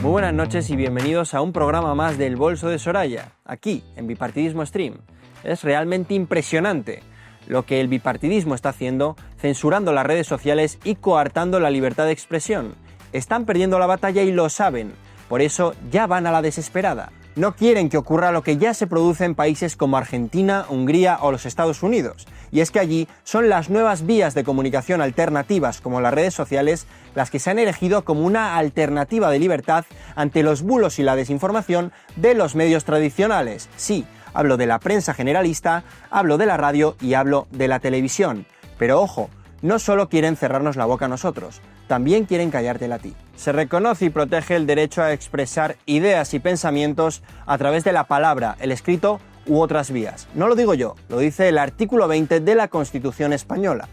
Muy buenas noches y bienvenidos a un programa más del Bolso de Soraya, aquí en Bipartidismo Stream. Es realmente impresionante lo que el bipartidismo está haciendo, censurando las redes sociales y coartando la libertad de expresión. Están perdiendo la batalla y lo saben, por eso ya van a la desesperada. No quieren que ocurra lo que ya se produce en países como Argentina, Hungría o los Estados Unidos, y es que allí son las nuevas vías de comunicación alternativas como las redes sociales las que se han elegido como una alternativa de libertad ante los bulos y la desinformación de los medios tradicionales. Sí, hablo de la prensa generalista, hablo de la radio y hablo de la televisión. Pero ojo, no solo quieren cerrarnos la boca a nosotros, también quieren callártela a ti. Se reconoce y protege el derecho a expresar ideas y pensamientos a través de la palabra, el escrito u otras vías. No lo digo yo, lo dice el artículo 20 de la Constitución española.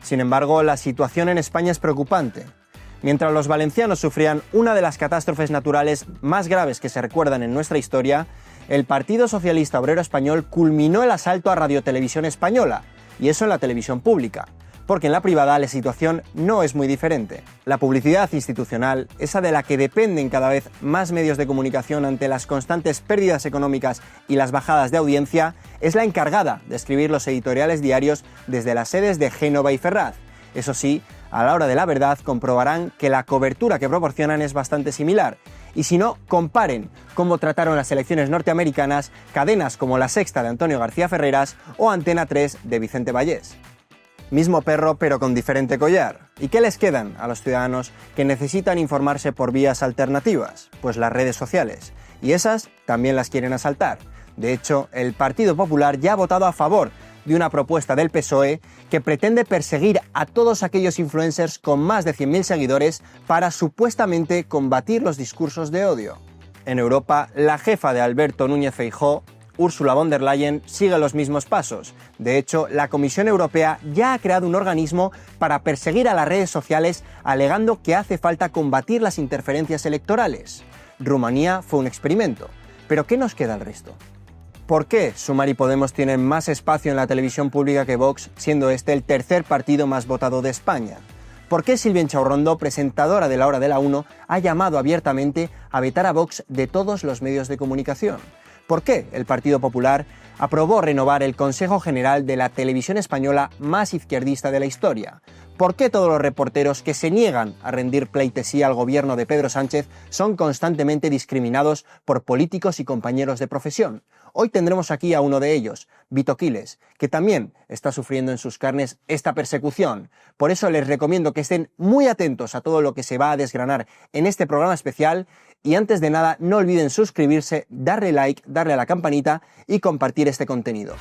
Sin embargo, la situación en España es preocupante. Mientras los valencianos sufrían una de las catástrofes naturales más graves que se recuerdan en nuestra historia, el Partido Socialista Obrero Español culminó el asalto a Radio Televisión Española, y eso en la televisión pública, porque en la privada la situación no es muy diferente. La publicidad institucional, esa de la que dependen cada vez más medios de comunicación ante las constantes pérdidas económicas y las bajadas de audiencia, es la encargada de escribir los editoriales diarios desde las sedes de Génova y Ferraz. Eso sí, a la hora de la verdad comprobarán que la cobertura que proporcionan es bastante similar. Y si no, comparen cómo trataron las elecciones norteamericanas cadenas como La Sexta de Antonio García Ferreras o Antena 3 de Vicente Vallés. Mismo perro pero con diferente collar. ¿Y qué les quedan a los ciudadanos que necesitan informarse por vías alternativas? Pues las redes sociales. Y esas también las quieren asaltar. De hecho, el Partido Popular ya ha votado a favor de una propuesta del PSOE que pretende perseguir a todos aquellos influencers con más de 100.000 seguidores para supuestamente combatir los discursos de odio. En Europa, la jefa de Alberto Núñez Feijóo, Ursula von der Leyen, sigue los mismos pasos. De hecho, la Comisión Europea ya ha creado un organismo para perseguir a las redes sociales alegando que hace falta combatir las interferencias electorales. Rumanía fue un experimento. ¿Pero qué nos queda al resto? ¿Por qué Sumar y Podemos tienen más espacio en la televisión pública que Vox, siendo este el tercer partido más votado de España? ¿Por qué Silvia Inchaurrondo, presentadora de La Hora de la 1, ha llamado abiertamente a vetar a Vox de todos los medios de comunicación? ¿Por qué el Partido Popular aprobó renovar el Consejo General de la televisión española más izquierdista de la historia? ¿Por qué todos los reporteros que se niegan a rendir pleitesía al gobierno de Pedro Sánchez son constantemente discriminados por políticos y compañeros de profesión? Hoy tendremos aquí a uno de ellos, Vito Quiles, que también está sufriendo en sus carnes esta persecución. Por eso les recomiendo que estén muy atentos a todo lo que se va a desgranar en este programa especial y antes de nada no olviden suscribirse, darle like, darle a la campanita y compartir este contenido.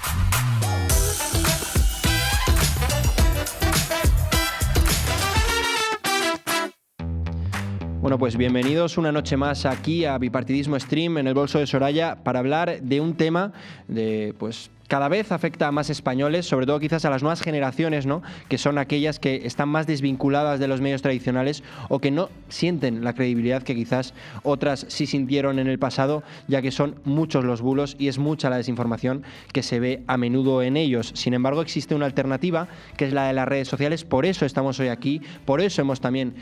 Bueno, pues bienvenidos una noche más aquí a Bipartidismo Stream en el Bolso de Soraya para hablar de un tema de, pues, cada vez afecta a más españoles, sobre todo quizás a las nuevas generaciones, ¿no? Que son aquellas que están más desvinculadas de los medios tradicionales o que no sienten la credibilidad que quizás otras sí sintieron en el pasado, ya que son muchos los bulos y es mucha la desinformación que se ve a menudo en ellos. Sin embargo, existe una alternativa, que es la de las redes sociales, por eso estamos hoy aquí, por eso hemos también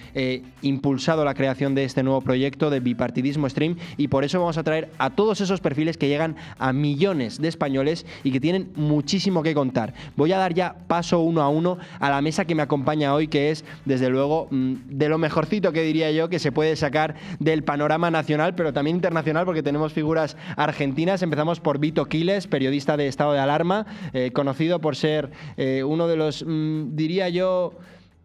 impulsado la creación de este nuevo proyecto de Bipartidismo Stream y por eso vamos a traer a todos esos perfiles que llegan a millones de españoles y que tienen muchísimo que contar. Voy a dar ya paso uno a uno a la mesa que me acompaña hoy, que es, desde luego, de lo mejorcito que diría yo que se puede sacar del panorama nacional, pero también internacional, porque tenemos figuras argentinas. Empezamos por Vito Quiles, periodista de Estado de Alarma, conocido por ser uno de los, diría yo,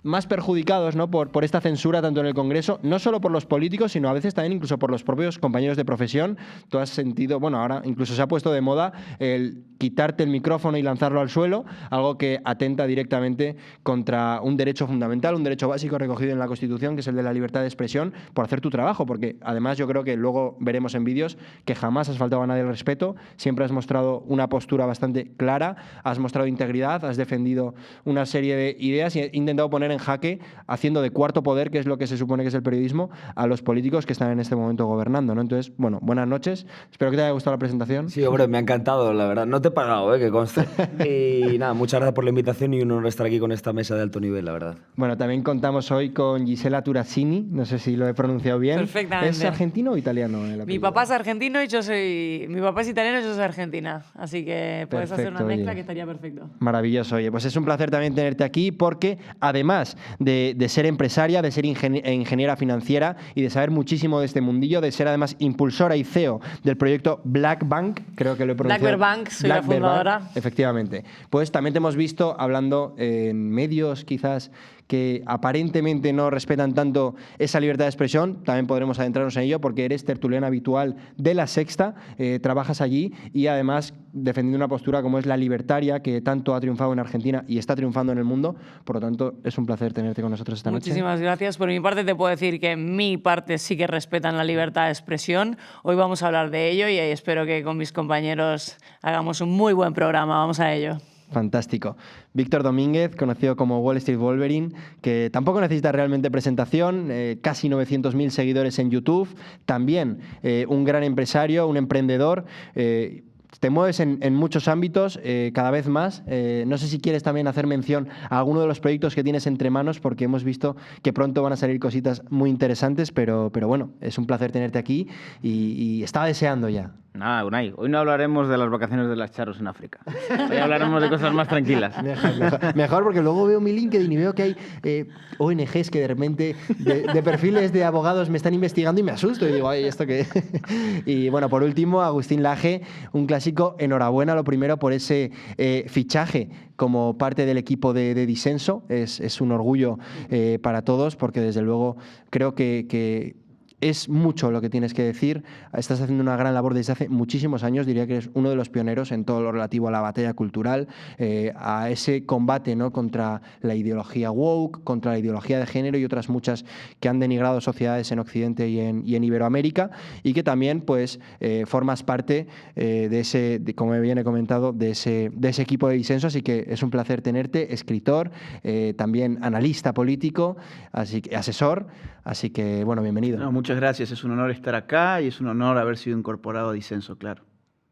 más perjudicados, ¿no? por esta censura tanto en el Congreso, no solo por los políticos, sino a veces también incluso por los propios compañeros de profesión. Tú has sentido, bueno, ahora incluso se ha puesto de moda el quitarte el micrófono y lanzarlo al suelo, algo que atenta directamente contra un derecho fundamental, un derecho básico recogido en la Constitución, que es el de la libertad de expresión, por hacer tu trabajo, porque además yo creo que luego veremos en vídeos que jamás has faltado a nadie el respeto, siempre has mostrado una postura bastante clara, has mostrado integridad, has defendido una serie de ideas y has intentado poner poner en jaque, haciendo de cuarto poder, que es lo que se supone que es el periodismo, a los políticos que están en este momento gobernando, ¿no? Entonces, bueno, buenas noches. Espero que te haya gustado la presentación. Sí, hombre, me ha encantado, la verdad. No te he pagado, que conste. Y nada, muchas gracias por la invitación y un honor estar aquí con esta mesa de alto nivel, la verdad. Bueno, también contamos hoy con Gisela Turazzini, no sé si lo he pronunciado bien. Perfectamente. ¿Es argentino o italiano el apellido? Mi papá es argentino y mi papá es italiano y yo soy argentina. Así que puedes hacer una mezcla que estaría perfecto. Maravilloso. Oye, pues es un placer también tenerte aquí porque además de ser empresaria, de ser ingeniera financiera y de saber muchísimo de este mundillo, de ser además impulsora y CEO del proyecto Black Bank, creo que lo he pronunciado. Black Bear Bank, soy la fundadora. Bank, efectivamente. Pues también te hemos visto hablando en medios quizás que aparentemente no respetan tanto esa libertad de expresión. También podremos adentrarnos en ello porque eres tertuliana habitual de La Sexta, trabajas allí y además defendiendo una postura como es la libertaria, que tanto ha triunfado en Argentina y está triunfando en el mundo. Por lo tanto, es un placer tenerte con nosotros esta noche. Muchísimas gracias. Por mi parte te puedo decir que mi parte sí que respetan la libertad de expresión. Hoy vamos a hablar de ello y espero que con mis compañeros hagamos un muy buen programa. Vamos a ello. Fantástico. Víctor Domínguez, conocido como Wall Street Wolverine, que tampoco necesita realmente presentación, casi 900.000 seguidores en YouTube, también un gran empresario, un emprendedor. Te mueves en muchos ámbitos, cada vez más. No sé si quieres también hacer mención a alguno de los proyectos que tienes entre manos, porque hemos visto que pronto van a salir cositas muy interesantes, pero bueno, es un placer tenerte aquí y estaba deseando ya. Nada, Unai, hoy no hablaremos de las vacaciones de las charros en África. Hoy hablaremos de cosas más tranquilas. Mejor, porque luego veo mi LinkedIn y veo que hay ONGs que de repente de perfiles de abogados me están investigando y me asusto y digo, ay, ¿esto qué? Y bueno, por último, Agustín Laje, un clásico. Enhorabuena, lo primero, por ese fichaje como parte del equipo de Disenso. Es un orgullo para todos porque desde luego creo que es mucho lo que tienes que decir. Estás haciendo una gran labor desde hace muchísimos años. Diría que eres uno de los pioneros en todo lo relativo a la batalla cultural, a ese combate, ¿no?, contra la ideología woke, contra la ideología de género y otras muchas que han denigrado sociedades en Occidente y en Iberoamérica, y que también pues formas parte como bien he comentado, de ese equipo de Disenso. Así que es un placer tenerte, escritor, también analista político, así que asesor. Así que, bueno, bienvenido. No, muchas gracias. Es un honor estar acá y es un honor haber sido incorporado a Disenso, claro.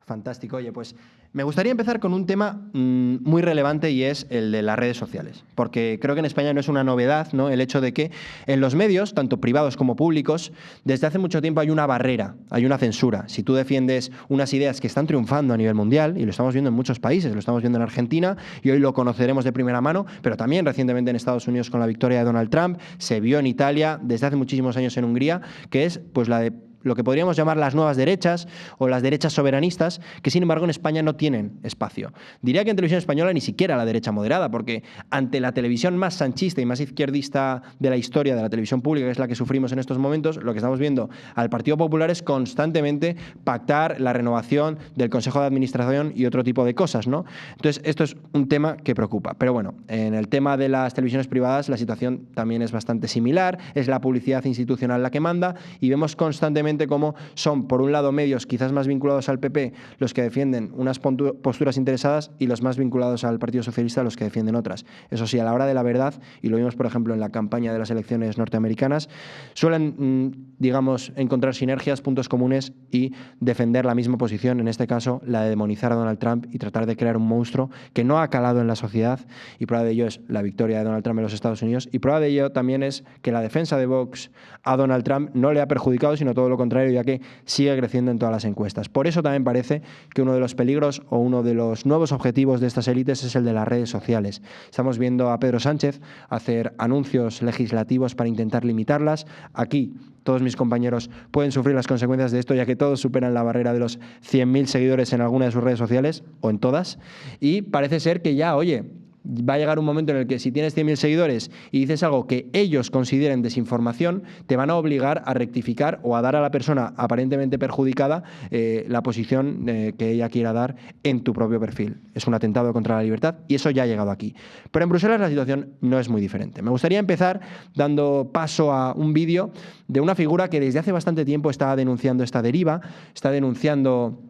Fantástico. Oye, pues me gustaría empezar con un tema muy relevante y es el de las redes sociales. Porque creo que en España no es una novedad, ¿no?, el hecho de que en los medios, tanto privados como públicos, desde hace mucho tiempo hay una barrera, hay una censura. Si tú defiendes unas ideas que están triunfando a nivel mundial, y lo estamos viendo en muchos países, lo estamos viendo en Argentina, y hoy lo conoceremos de primera mano, pero también recientemente en Estados Unidos con la victoria de Donald Trump, se vio en Italia, desde hace muchísimos años en Hungría, que es pues la de lo que podríamos llamar las nuevas derechas o las derechas soberanistas, que sin embargo en España no tienen espacio. Diría que en televisión española ni siquiera la derecha moderada, porque ante la televisión más sanchista y más izquierdista de la historia de la televisión pública, que es la que sufrimos en estos momentos, lo que estamos viendo al Partido Popular es constantemente pactar la renovación del Consejo de Administración y otro tipo de cosas, ¿no? Entonces, esto es un tema que preocupa. Pero bueno, en el tema de las televisiones privadas la situación también es bastante similar, es la publicidad institucional la que manda y vemos constantemente cómo son, por un lado, medios quizás más vinculados al PP los que defienden unas posturas interesadas y los más vinculados al Partido Socialista los que defienden otras. Eso sí, a la hora de la verdad, y lo vimos por ejemplo en la campaña de las elecciones norteamericanas, suelen, digamos, encontrar sinergias, puntos comunes y defender la misma posición, en este caso la de demonizar a Donald Trump y tratar de crear un monstruo que no ha calado en la sociedad, y prueba de ello es la victoria de Donald Trump en los Estados Unidos, y prueba de ello también es que la defensa de Vox a Donald Trump no le ha perjudicado, sino todo lo contrario, ya que sigue creciendo en todas las encuestas. Por eso también parece que uno de los peligros o uno de los nuevos objetivos de estas élites es el de las redes sociales. Estamos viendo a Pedro Sánchez hacer anuncios legislativos para intentar limitarlas. Aquí todos mis compañeros pueden sufrir las consecuencias de esto, ya que todos superan la barrera de los 100.000 seguidores en alguna de sus redes sociales, o en todas, y parece ser que ya, oye, va a llegar un momento en el que si tienes 100.000 seguidores y dices algo que ellos consideren desinformación, te van a obligar a rectificar o a dar a la persona aparentemente perjudicada la posición que ella quiera dar en tu propio perfil. Es un atentado contra la libertad y eso ya ha llegado aquí. Pero en Bruselas la situación no es muy diferente. Me gustaría empezar dando paso a un vídeo de una figura que desde hace bastante tiempo está denunciando esta deriva, está denunciando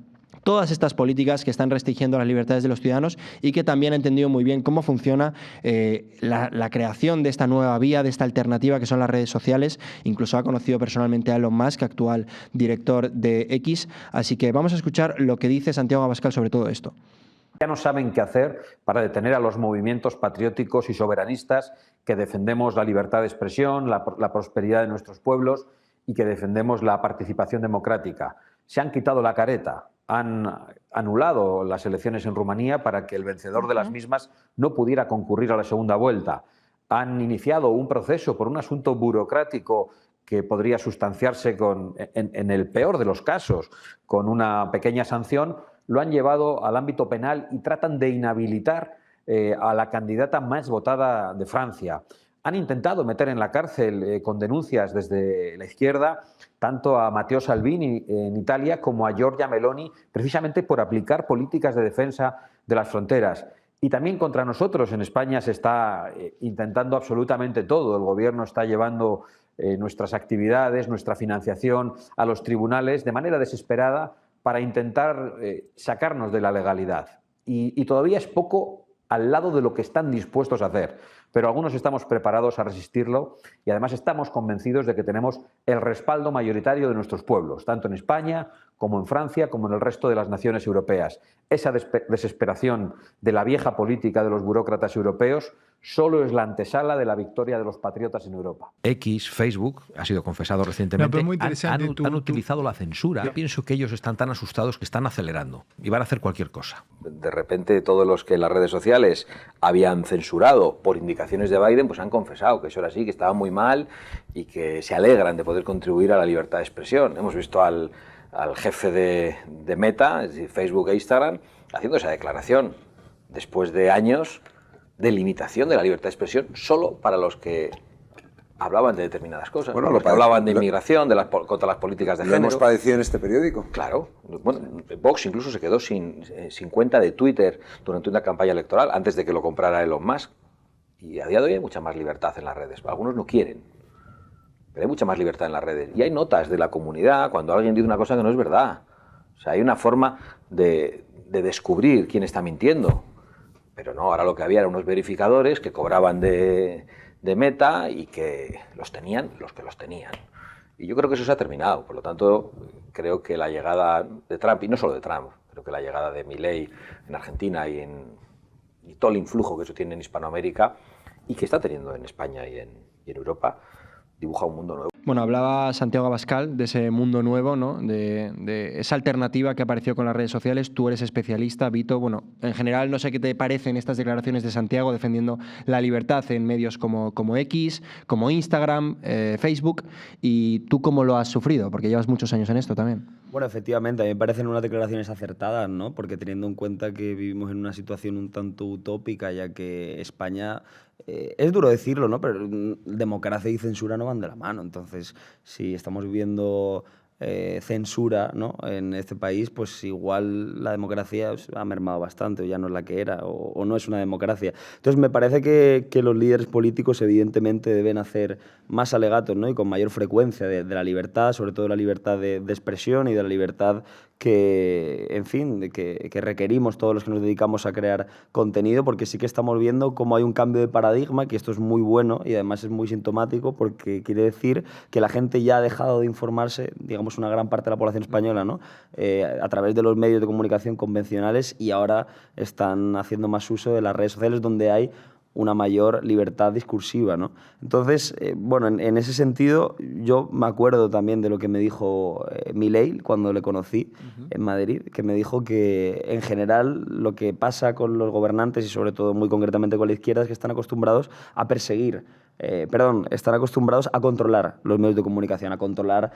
todas estas políticas que están restringiendo las libertades de los ciudadanos y que también ha entendido muy bien cómo funciona la creación de esta nueva vía, de esta alternativa que son las redes sociales. Incluso ha conocido personalmente a Elon Musk, actual director de X. Así que vamos a escuchar lo que dice Santiago Abascal sobre todo esto. Ya no saben qué hacer para detener a los movimientos patrióticos y soberanistas que defendemos la libertad de expresión, la prosperidad de nuestros pueblos y que defendemos la participación democrática. Se han quitado la careta, han anulado las elecciones en Rumanía para que el vencedor de las mismas no pudiera concurrir a la segunda vuelta. Han iniciado un proceso por un asunto burocrático que podría sustanciarse en el peor de los casos con una pequeña sanción. Lo han llevado al ámbito penal y tratan de inhabilitar a la candidata más votada de Francia. Han intentado meter en la cárcel con denuncias desde la izquierda tanto a Matteo Salvini en Italia como a Giorgia Meloni, precisamente por aplicar políticas de defensa de las fronteras. Y también contra nosotros en España se está intentando absolutamente todo. El gobierno está llevando nuestras actividades, nuestra financiación a los tribunales de manera desesperada para intentar sacarnos de la legalidad. Y todavía es poco al lado de lo que están dispuestos a hacer. Pero algunos estamos preparados a resistirlo y además estamos convencidos de que tenemos el respaldo mayoritario de nuestros pueblos, tanto en España como en Francia, como en el resto de las naciones europeas. Esa desesperación de la vieja política de los burócratas europeos solo es la antesala de la victoria de los patriotas en Europa. X, Facebook, ha sido confesado recientemente, han utilizado la censura. Yo pienso que ellos están tan asustados que están acelerando y van a hacer cualquier cosa. De repente todos los que en las redes sociales habían censurado por indicaciones de Biden, pues han confesado que eso era así, que estaba muy mal y que se alegran de poder contribuir a la libertad de expresión. Hemos visto al jefe de Meta, es decir, Facebook e Instagram, haciendo esa declaración después de años de limitación de la libertad de expresión solo para los que hablaban de determinadas cosas, bueno, los que hablaban de inmigración, contra las políticas de género. Lo hemos padecido en este periódico. Claro. Bueno, Vox incluso se quedó sin cuenta de Twitter durante una campaña electoral antes de que lo comprara Elon Musk. Y a día de hoy hay mucha más libertad en las redes. Algunos no quieren, pero hay mucha más libertad en las redes. Y hay notas de la comunidad cuando alguien dice una cosa que no es verdad. O sea, hay una forma de descubrir quién está mintiendo. Pero no, ahora lo que había eran unos verificadores que cobraban de Meta y que los tenían los que los tenían. Y yo creo que eso se ha terminado. Por lo tanto, creo que la llegada de Trump, y no solo de Trump, creo que la llegada de Milei en Argentina y todo el influjo que eso tiene en Hispanoamérica y que está teniendo en España y en Europa, dibuja un mundo nuevo. Bueno, hablaba Santiago Abascal de ese mundo nuevo, ¿no? De esa alternativa que apareció con las redes sociales. Tú eres especialista, Vito. Bueno, en general no sé qué te parecen estas declaraciones de Santiago defendiendo la libertad en medios como X, como Instagram, Facebook. ¿Y tú cómo lo has sufrido? Porque llevas muchos años en esto también. Bueno, efectivamente, a mí me parecen unas declaraciones acertadas, ¿no? Porque teniendo en cuenta que vivimos en una situación un tanto utópica, ya que España, es duro decirlo, ¿no? Pero democracia y censura no van de la mano. Entonces, si estamos viviendo censura, ¿no? En este país, pues igual la democracia ha mermado bastante o ya no es la que era o no es una democracia. Entonces me parece que los líderes políticos evidentemente deben hacer más alegatos, ¿no? Y con mayor frecuencia de la libertad, sobre todo la libertad de expresión y de la libertad que, en fin, que requerimos todos los que nos dedicamos a crear contenido, porque sí que estamos viendo cómo hay un cambio de paradigma, que esto es muy bueno y además es muy sintomático porque quiere decir que la gente ya ha dejado de informarse, digamos una gran parte de la población española, ¿no? A través de los medios de comunicación convencionales y ahora están haciendo más uso de las redes sociales donde hay una mayor libertad discursiva, ¿no? Entonces, bueno, en ese sentido, yo me acuerdo también de lo que me dijo Milei cuando le conocí en Madrid, que me dijo que en general lo que pasa con los gobernantes y sobre todo muy concretamente con la izquierda es que están acostumbrados a perseguir, están acostumbrados a controlar los medios de comunicación, a controlar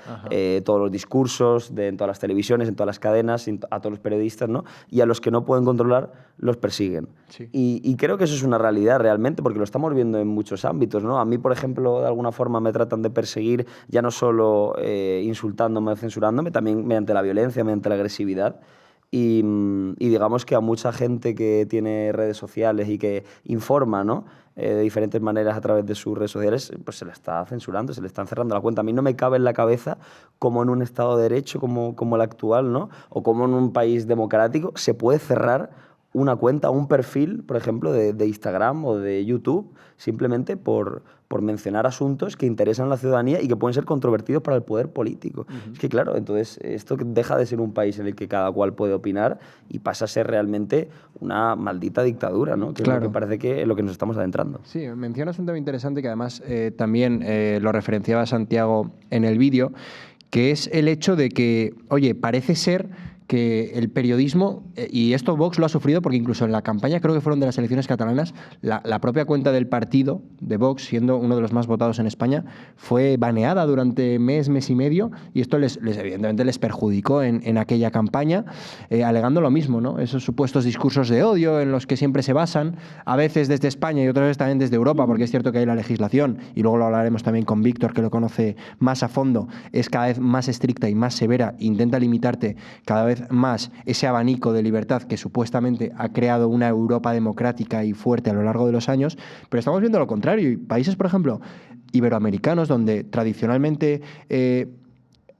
todos los discursos en todas las televisiones, en todas las cadenas, a todos los periodistas, ¿no? Y a los que no pueden controlar los persiguen. Sí. Y creo que eso es una realidad realmente, porque lo estamos viendo en muchos ámbitos, ¿no? A mí, por ejemplo, de alguna forma me tratan de perseguir, ya no solo insultándome o censurándome, también mediante la violencia, mediante la agresividad. y digamos que a mucha gente que tiene redes sociales y que informa, ¿no?, de diferentes maneras a través de sus redes sociales, pues se le está censurando, se le están cerrando la cuenta. A mí no me cabe en la cabeza cómo en un Estado de Derecho como el actual, ¿no?, o como en un país democrático, se puede cerrar una cuenta, un perfil, por ejemplo, de Instagram o de YouTube, simplemente por mencionar asuntos que interesan a la ciudadanía y que pueden ser controvertidos para el poder político. Es que, claro, entonces esto deja de ser un país en el que cada cual puede opinar y pasa a ser realmente una maldita dictadura, ¿no?, que es lo que parece que es lo que nos estamos adentrando. Sí, mencionas un tema interesante que además también lo referenciaba Santiago en el vídeo, que es el hecho de que, oye, parece ser que el periodismo, y esto Vox lo ha sufrido porque incluso en la campaña, creo que fueron de las elecciones catalanas, la propia cuenta del partido de Vox, siendo uno de los más votados en España, fue baneada durante mes y medio, y esto evidentemente les perjudicó en aquella campaña, alegando lo mismo, ¿no? Esos supuestos discursos de odio en los que siempre se basan, a veces desde España y otras veces también desde Europa, porque es cierto que hay la legislación, y luego lo hablaremos también con Víctor, que lo conoce más a fondo, es cada vez más estricta y más severa, intenta limitarte cada vez más ese abanico de libertad que supuestamente ha creado una Europa democrática y fuerte a lo largo de los años, pero estamos viendo lo contrario. Y países, por ejemplo, iberoamericanos, donde tradicionalmente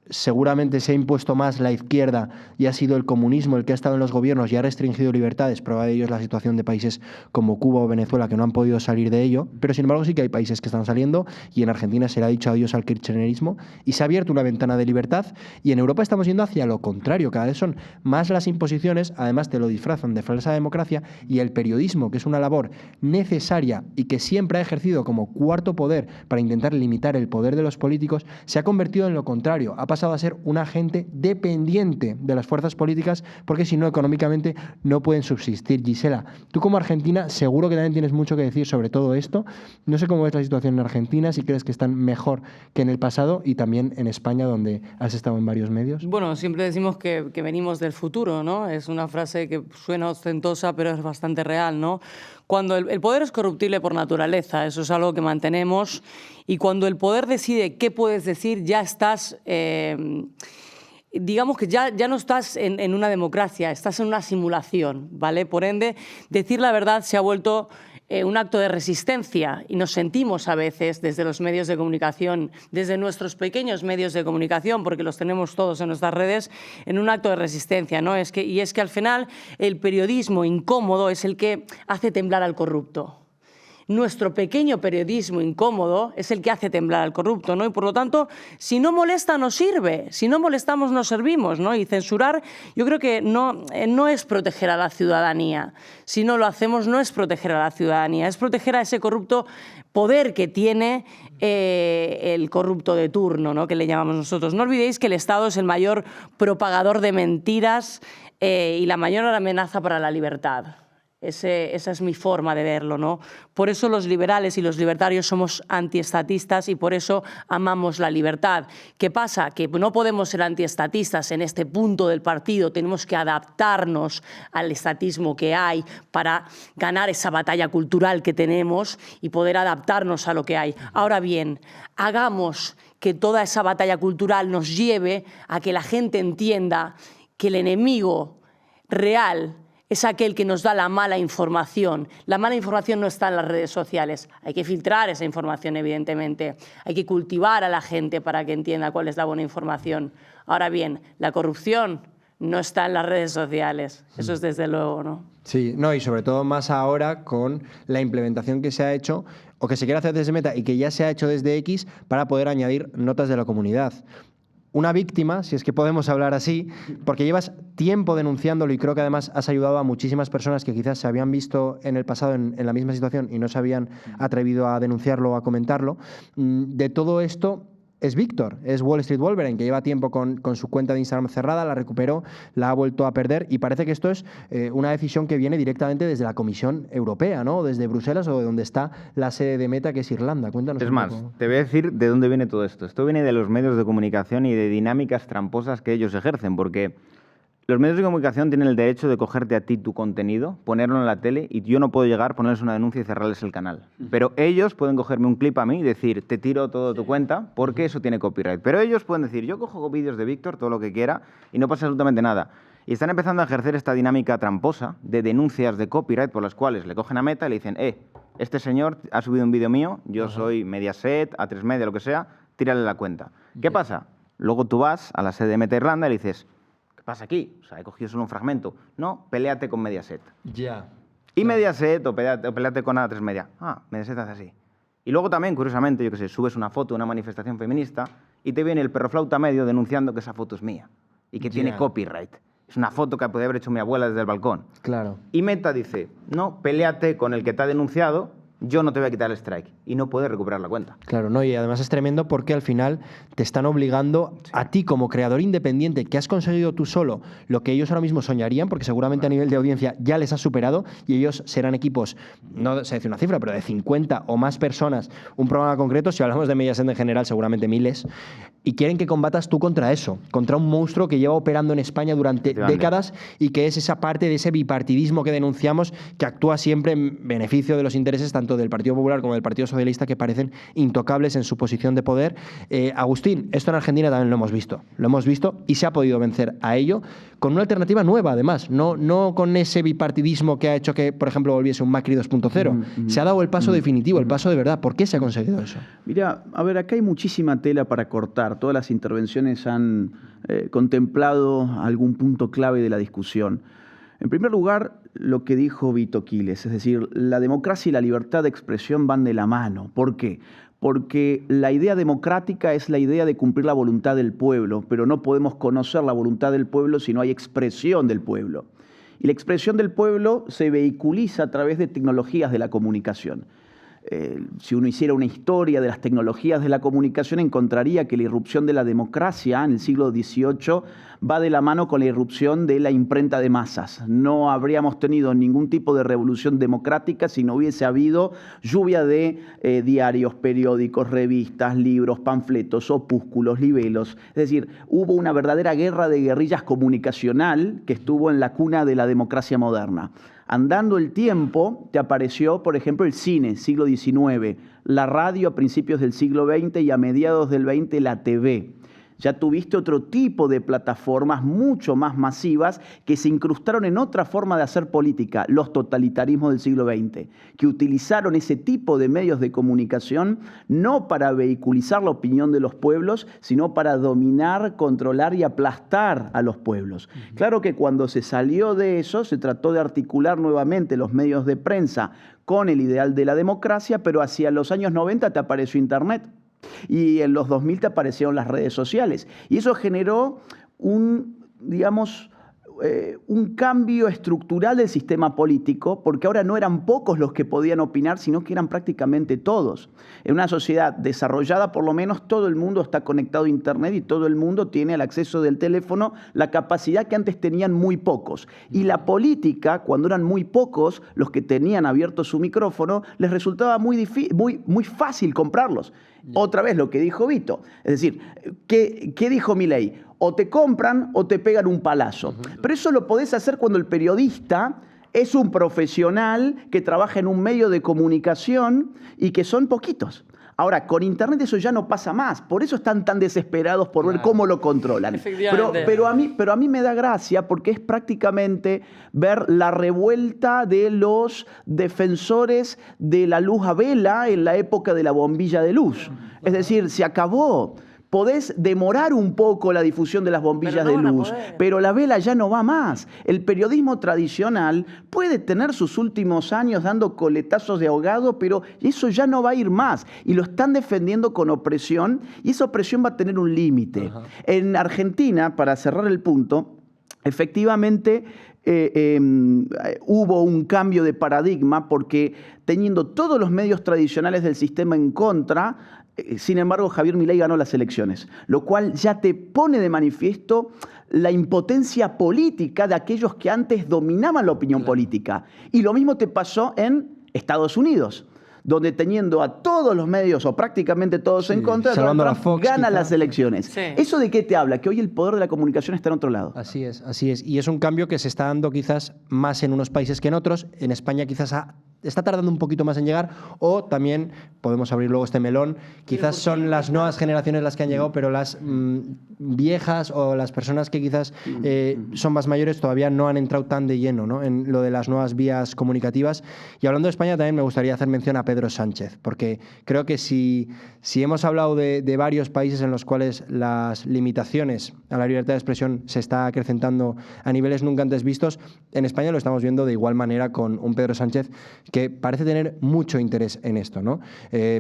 seguramente se ha impuesto más la izquierda y ha sido el comunismo el que ha estado en los gobiernos y ha restringido libertades, prueba de ello es la situación de países como Cuba o Venezuela, que no han podido salir de ello, pero sin embargo sí que hay países que están saliendo, y en Argentina se le ha dicho adiós al kirchnerismo y se ha abierto una ventana de libertad, y en Europa estamos yendo hacia lo contrario, cada vez son más las imposiciones, además te lo disfrazan de falsa democracia, y el periodismo, que es una labor necesaria y que siempre ha ejercido como cuarto poder para intentar limitar el poder de los políticos, se ha convertido en lo contrario, ha pasado a ser un agente dependiente de las fuerzas políticas, porque si no, económicamente no pueden subsistir. Gisela, tú como argentina seguro que también tienes mucho que decir sobre todo esto. No sé cómo ves la situación en Argentina, si crees que están mejor que en el pasado, y también en España, donde has estado en varios medios. Bueno, siempre decimos que venimos del futuro, ¿no? Es una frase que suena ostentosa, pero es bastante real, ¿no? Cuando el poder es corruptible por naturaleza, eso es algo que mantenemos, y cuando el poder decide qué puedes decir, ya estás, digamos que ya no estás en una democracia, estás en una simulación, ¿vale? Por ende, decir la verdad se ha vuelto un acto de resistencia, y nos sentimos a veces desde los medios de comunicación, desde nuestros pequeños medios de comunicación, porque los tenemos todos en nuestras redes, en un acto de resistencia, ¿no? Y es que al final el periodismo incómodo es el que hace temblar al corrupto. Nuestro pequeño periodismo incómodo es el que hace temblar al corrupto, ¿no? Y por lo tanto, si no molesta, no sirve. Si no molestamos, no servimos, ¿no? Y censurar, yo creo que no es proteger a la ciudadanía. Si no lo hacemos, no es proteger a la ciudadanía, es proteger a ese corrupto poder que tiene el corrupto de turno, ¿no?, que le llamamos nosotros. No olvidéis que el Estado es el mayor propagador de mentiras y la mayor amenaza para la libertad. Esa es mi forma de verlo, ¿no? Por eso los liberales y los libertarios somos antiestatistas y por eso amamos la libertad. ¿Qué pasa? Que no podemos ser antiestatistas en este punto del partido. Tenemos que adaptarnos al estatismo que hay para ganar esa batalla cultural que tenemos y poder adaptarnos a lo que hay. Ahora bien, hagamos que toda esa batalla cultural nos lleve a que la gente entienda que el enemigo real es aquel que nos da la mala información. La mala información no está en las redes sociales. Hay que filtrar esa información, evidentemente. Hay que cultivar a la gente para que entienda cuál es la buena información. Ahora bien, la corrupción no está en las redes sociales. Eso es desde luego, ¿no? Sí, no, y sobre todo más ahora con la implementación que se ha hecho o que se quiere hacer desde Meta y que ya se ha hecho desde X para poder añadir notas de la comunidad. Una víctima, si es que podemos hablar así, porque llevas tiempo denunciándolo y creo que además has ayudado a muchísimas personas que quizás se habían visto en el pasado en la misma situación y no se habían atrevido a denunciarlo o a comentarlo. De todo esto es Víctor, es Wall Street Wolverine, que lleva tiempo con su cuenta de Instagram cerrada, la recuperó, la ha vuelto a perder y parece que esto es una decisión que viene directamente desde la Comisión Europea, ¿no? Desde Bruselas o de donde está la sede de Meta, que es Irlanda. Cuéntanos un poco. Es más, te voy a decir de dónde viene todo esto. Esto viene de los medios de comunicación y de dinámicas tramposas que ellos ejercen, porque los medios de comunicación tienen el derecho de cogerte a ti tu contenido, ponerlo en la tele y yo no puedo llegar, ponerles una denuncia y cerrarles el canal. Pero ellos pueden cogerme un clip a mí y decir, te tiro todo tu cuenta porque eso tiene copyright. Pero ellos pueden decir, yo cojo vídeos de Víctor, todo lo que quiera y no pasa absolutamente nada. Y están empezando a ejercer esta dinámica tramposa de denuncias de copyright por las cuales le cogen a Meta y le dicen, este señor ha subido un vídeo mío, yo soy Mediaset, A3 Media, lo que sea, tírale la cuenta. ¿Qué pasa? Luego tú vas a la sede de Meta Irlanda y le dices, ¿qué pasa aquí? O sea, he cogido solo un fragmento. No, peléate con Mediaset. Ya. Y Mediaset o peléate con A3 Media. Mediaset hace así. Y luego también, curiosamente, yo qué sé, subes una foto de una manifestación feminista y te viene el perroflauta medio denunciando que esa foto es mía y que tiene copyright. Es una foto que podría haber hecho mi abuela desde el balcón. Claro. Y Meta dice, no, peléate con el que te ha denunciado, yo no te voy a quitar el strike. Y no puedes recuperar la cuenta. Claro, no, y además es tremendo porque al final te están obligando a ti como creador independiente que has conseguido tú solo lo que ellos ahora mismo soñarían, porque seguramente a nivel de audiencia ya les has superado y ellos serán equipos, no sé decir una cifra, pero de 50 o más personas, un programa concreto, si hablamos de Mediaset en general, seguramente miles, y quieren que combatas tú contra eso, contra un monstruo que lleva operando en España durante décadas y que es esa parte de ese bipartidismo que denunciamos, que actúa siempre en beneficio de los intereses tanto del Partido Popular como del Partido Socialista, que parecen intocables en su posición de poder. Agustín, esto en Argentina también lo hemos visto y se ha podido vencer a ello con una alternativa nueva, además, no con ese bipartidismo que ha hecho que, por ejemplo, volviese un Macri 2.0. Se ha dado el paso definitivo, el paso de verdad. ¿Por qué se ha conseguido eso? Mira, a ver, acá hay muchísima tela para cortar. Todas las intervenciones han contemplado algún punto clave de la discusión. En primer lugar, lo que dijo Vito Quiles, es decir, la democracia y la libertad de expresión van de la mano. ¿Por qué? Porque la idea democrática es la idea de cumplir la voluntad del pueblo, pero no podemos conocer la voluntad del pueblo si no hay expresión del pueblo. Y la expresión del pueblo se vehiculiza a través de tecnologías de la comunicación. Si uno hiciera una historia de las tecnologías de la comunicación, encontraría que la irrupción de la democracia en el siglo XVIII va de la mano con la irrupción de la imprenta de masas. No habríamos tenido ningún tipo de revolución democrática si no hubiese habido lluvia de diarios, periódicos, revistas, libros, panfletos, opúsculos, libelos. Es decir, hubo una verdadera guerra de guerrillas comunicacional que estuvo en la cuna de la democracia moderna. Andando el tiempo, te apareció, por ejemplo, el cine, siglo XIX, la radio a principios del siglo XX y a mediados del XX la TV. Ya tuviste otro tipo de plataformas mucho más masivas que se incrustaron en otra forma de hacer política, los totalitarismos del siglo XX, que utilizaron ese tipo de medios de comunicación no para vehiculizar la opinión de los pueblos, sino para dominar, controlar y aplastar a los pueblos. Claro que cuando se salió de eso, se trató de articular nuevamente los medios de prensa con el ideal de la democracia, pero hacia los años 90 te apareció Internet. Y en los 2000 te aparecieron las redes sociales. Y eso generó un cambio estructural del sistema político, porque ahora no eran pocos los que podían opinar, sino que eran prácticamente todos. En una sociedad desarrollada, por lo menos, todo el mundo está conectado a Internet y todo el mundo tiene al acceso del teléfono la capacidad que antes tenían muy pocos. Y la política, cuando eran muy pocos los que tenían abierto su micrófono, les resultaba muy fácil comprarlos. Otra vez lo que dijo Vito. Es decir, ¿qué dijo Milei? O te compran o te pegan un palazo. Pero eso lo podés hacer cuando el periodista es un profesional que trabaja en un medio de comunicación y que son poquitos. Ahora, con Internet eso ya no pasa más. Por eso están tan desesperados por ver cómo lo controlan. Pero a mí me da gracia porque es prácticamente ver la revuelta de los defensores de la luz a vela en la época de la bombilla de luz. Es decir, se acabó. Podés demorar un poco la difusión de las bombillas de luz, pero la vela ya no va más. El periodismo tradicional puede tener sus últimos años dando coletazos de ahogado, pero eso ya no va a ir más. Y lo están defendiendo con opresión, y esa opresión va a tener un límite. En Argentina, para cerrar el punto, efectivamente hubo un cambio de paradigma porque teniendo todos los medios tradicionales del sistema en contra, sin embargo, Javier Milei ganó las elecciones, lo cual ya te pone de manifiesto la impotencia política de aquellos que antes dominaban la opinión política. Y lo mismo te pasó en Estados Unidos, donde teniendo a todos los medios, o prácticamente todos en contra, Donald Trump Fox, gana las elecciones. Sí. ¿Eso de qué te habla? Que hoy el poder de la comunicación está en otro lado. Así es. Y es un cambio que se está dando quizás más en unos países que en otros. En España quizás ha está tardando un poquito más en llegar, o también podemos abrir luego este melón, quizás son las nuevas generaciones las que han llegado, pero las viejas o las personas que quizás son más mayores todavía no han entrado tan de lleno, ¿no?, en lo de las nuevas vías comunicativas. Y hablando de España también me gustaría hacer mención a Pedro Sánchez, porque creo que si hemos hablado de varios países en los cuales las limitaciones a la libertad de expresión se está acrecentando a niveles nunca antes vistos, en España lo estamos viendo de igual manera con un Pedro Sánchez que parece tener mucho interés en esto, ¿no?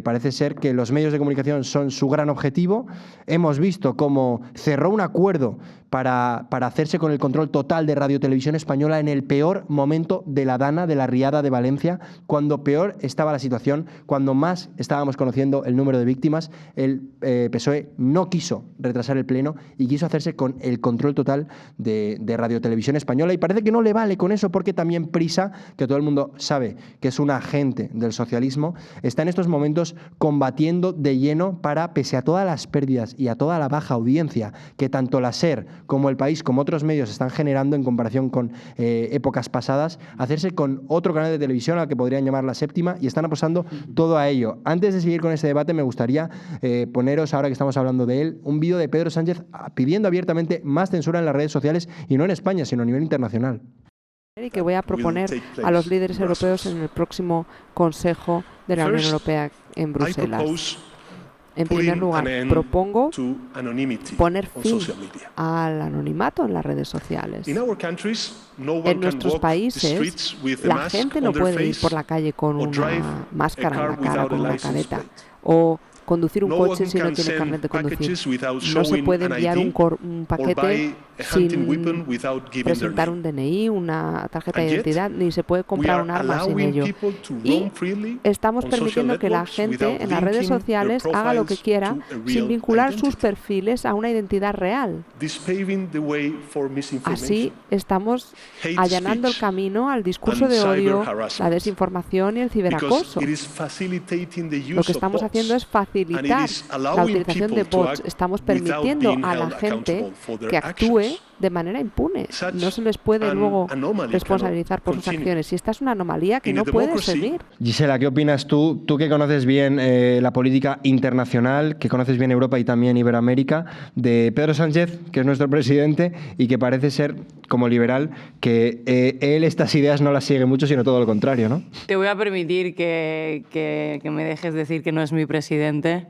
Parece ser que los medios de comunicación son su gran objetivo. Hemos visto cómo cerró un acuerdo para hacerse con el control total de Radio Televisión Española en el peor momento de la Dana, de la riada de Valencia, cuando peor estaba la situación, cuando más estábamos conociendo el número de víctimas. El PSOE no quiso retrasar el pleno y quiso hacerse con el control total de Radio Televisión Española, y parece que no le vale con eso, porque también Prisa, que todo el mundo sabe que es un agente del socialismo, está en estos momentos combatiendo de lleno para, pese a todas las pérdidas y a toda la baja audiencia que tanto la SER como El País como otros medios están generando en comparación con épocas pasadas, hacerse con otro canal de televisión al que podrían llamar La Séptima, y están apostando todo a ello. Antes de seguir con este debate, me gustaría poneros, ahora que estamos hablando de él, un vídeo de Pedro Sánchez pidiendo abiertamente más censura en las redes sociales, y no en España, sino a nivel internacional. Y que voy a proponer a los líderes europeos en el próximo Consejo de la Unión Europea en Bruselas. En primer lugar, propongo poner fin al anonimato en las redes sociales. En nuestros países, la gente no puede ir por la calle con una máscara en la cara, con una careta, o conducir un coche si no tiene carnet de conducir. No se puede enviar un paquete sin presentar un DNI, una tarjeta de identidad, ni se puede comprar un arma sin ello. Y estamos permitiendo que la gente en las redes sociales haga lo que quiera sin vincular sus perfiles a una identidad real. Así estamos allanando el camino al discurso de odio, la desinformación y el ciberacoso. Lo que estamos haciendo es facilitar la utilización de bots. Estamos permitiendo a la gente que actúe de manera impune. No se les puede luego responsabilizar por sus acciones. Y esta es una anomalía que no puede seguir. Gisela, ¿qué opinas tú? Tú que conoces bien la política internacional, que conoces bien Europa y también Iberoamérica, de Pedro Sánchez, que es nuestro presidente y que parece ser, como liberal, que él estas ideas no las sigue mucho, sino todo lo contrario, ¿no? Te voy a permitir que me dejes decir que no es mi presidente,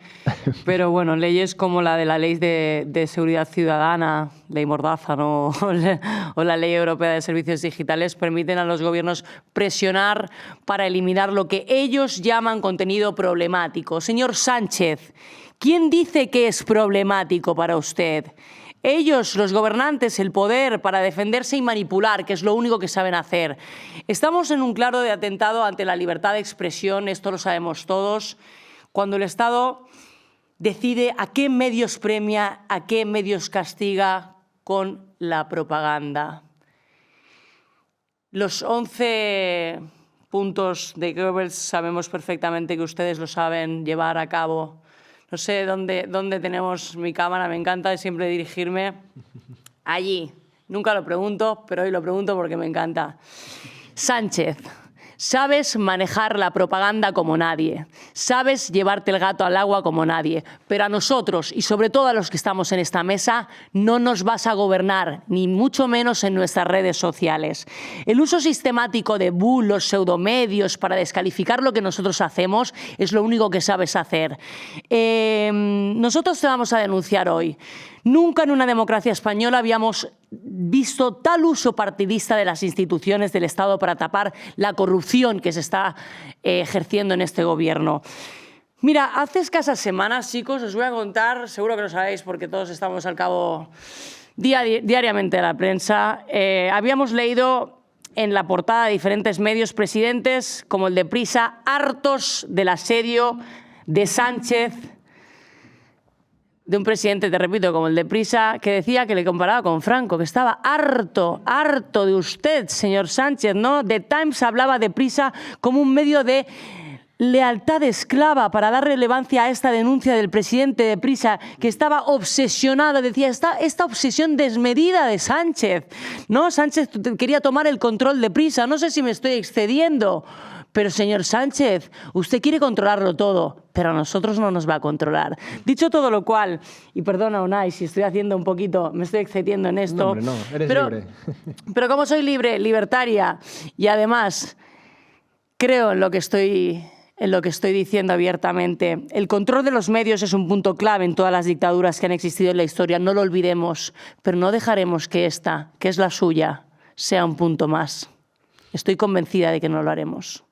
pero bueno, leyes como la de la Ley de Seguridad Ciudadana, Ley Mordaza, ¿no? o la Ley Europea de Servicios Digitales permiten a los gobiernos presionar para eliminar lo que ellos llaman contenido problemático. Señor Sánchez, ¿quién dice que es problemático para usted? Ellos, los gobernantes, el poder para defenderse y manipular, que es lo único que saben hacer. Estamos en un claro de atentado ante la libertad de expresión, esto lo sabemos todos, cuando el Estado decide a qué medios premia, a qué medios castiga con la propaganda. Los 11 puntos de Goebbels sabemos perfectamente que ustedes lo saben llevar a cabo. No sé dónde tenemos mi cámara, me encanta siempre dirigirme allí. Nunca lo pregunto, pero hoy lo pregunto porque me encanta. Sánchez, sabes manejar la propaganda como nadie, sabes llevarte el gato al agua como nadie, pero a nosotros y sobre todo a los que estamos en esta mesa no nos vas a gobernar, ni mucho menos en nuestras redes sociales. El uso sistemático de bulos, pseudomedios para descalificar lo que nosotros hacemos es lo único que sabes hacer. Nosotros te vamos a denunciar hoy. Nunca en una democracia española habíamos visto tal uso partidista de las instituciones del Estado para tapar la corrupción que se está ejerciendo en este gobierno. Mira, hace escasas semanas, chicos, os voy a contar, seguro que lo sabéis porque todos estamos al cabo diariamente de la prensa, habíamos leído en la portada de diferentes medios presidentes como el de Prisa, hartos del asedio de Sánchez, de un presidente, te repito, como el de Prisa, que decía que le comparaba con Franco, que estaba harto de usted, señor Sánchez, ¿no? The Times hablaba de Prisa como un medio de lealtad esclava para dar relevancia a esta denuncia del presidente de Prisa, que estaba obsesionado, decía, esta obsesión desmedida de Sánchez, ¿no? Sánchez quería tomar el control de Prisa, no sé si me estoy excediendo, Pero señor Sánchez, usted quiere controlarlo todo, pero a nosotros no nos va a controlar. Dicho todo lo cual, y perdona Unai si estoy haciendo un poquito, me estoy excediendo en esto. No, hombre, no, eres libre. Pero como soy libre, libertaria, y además creo en lo que estoy diciendo abiertamente. El control de los medios es un punto clave en todas las dictaduras que han existido en la historia, no lo olvidemos, pero no dejaremos que esta, que es la suya, sea un punto más. Estoy convencida de que no lo haremos.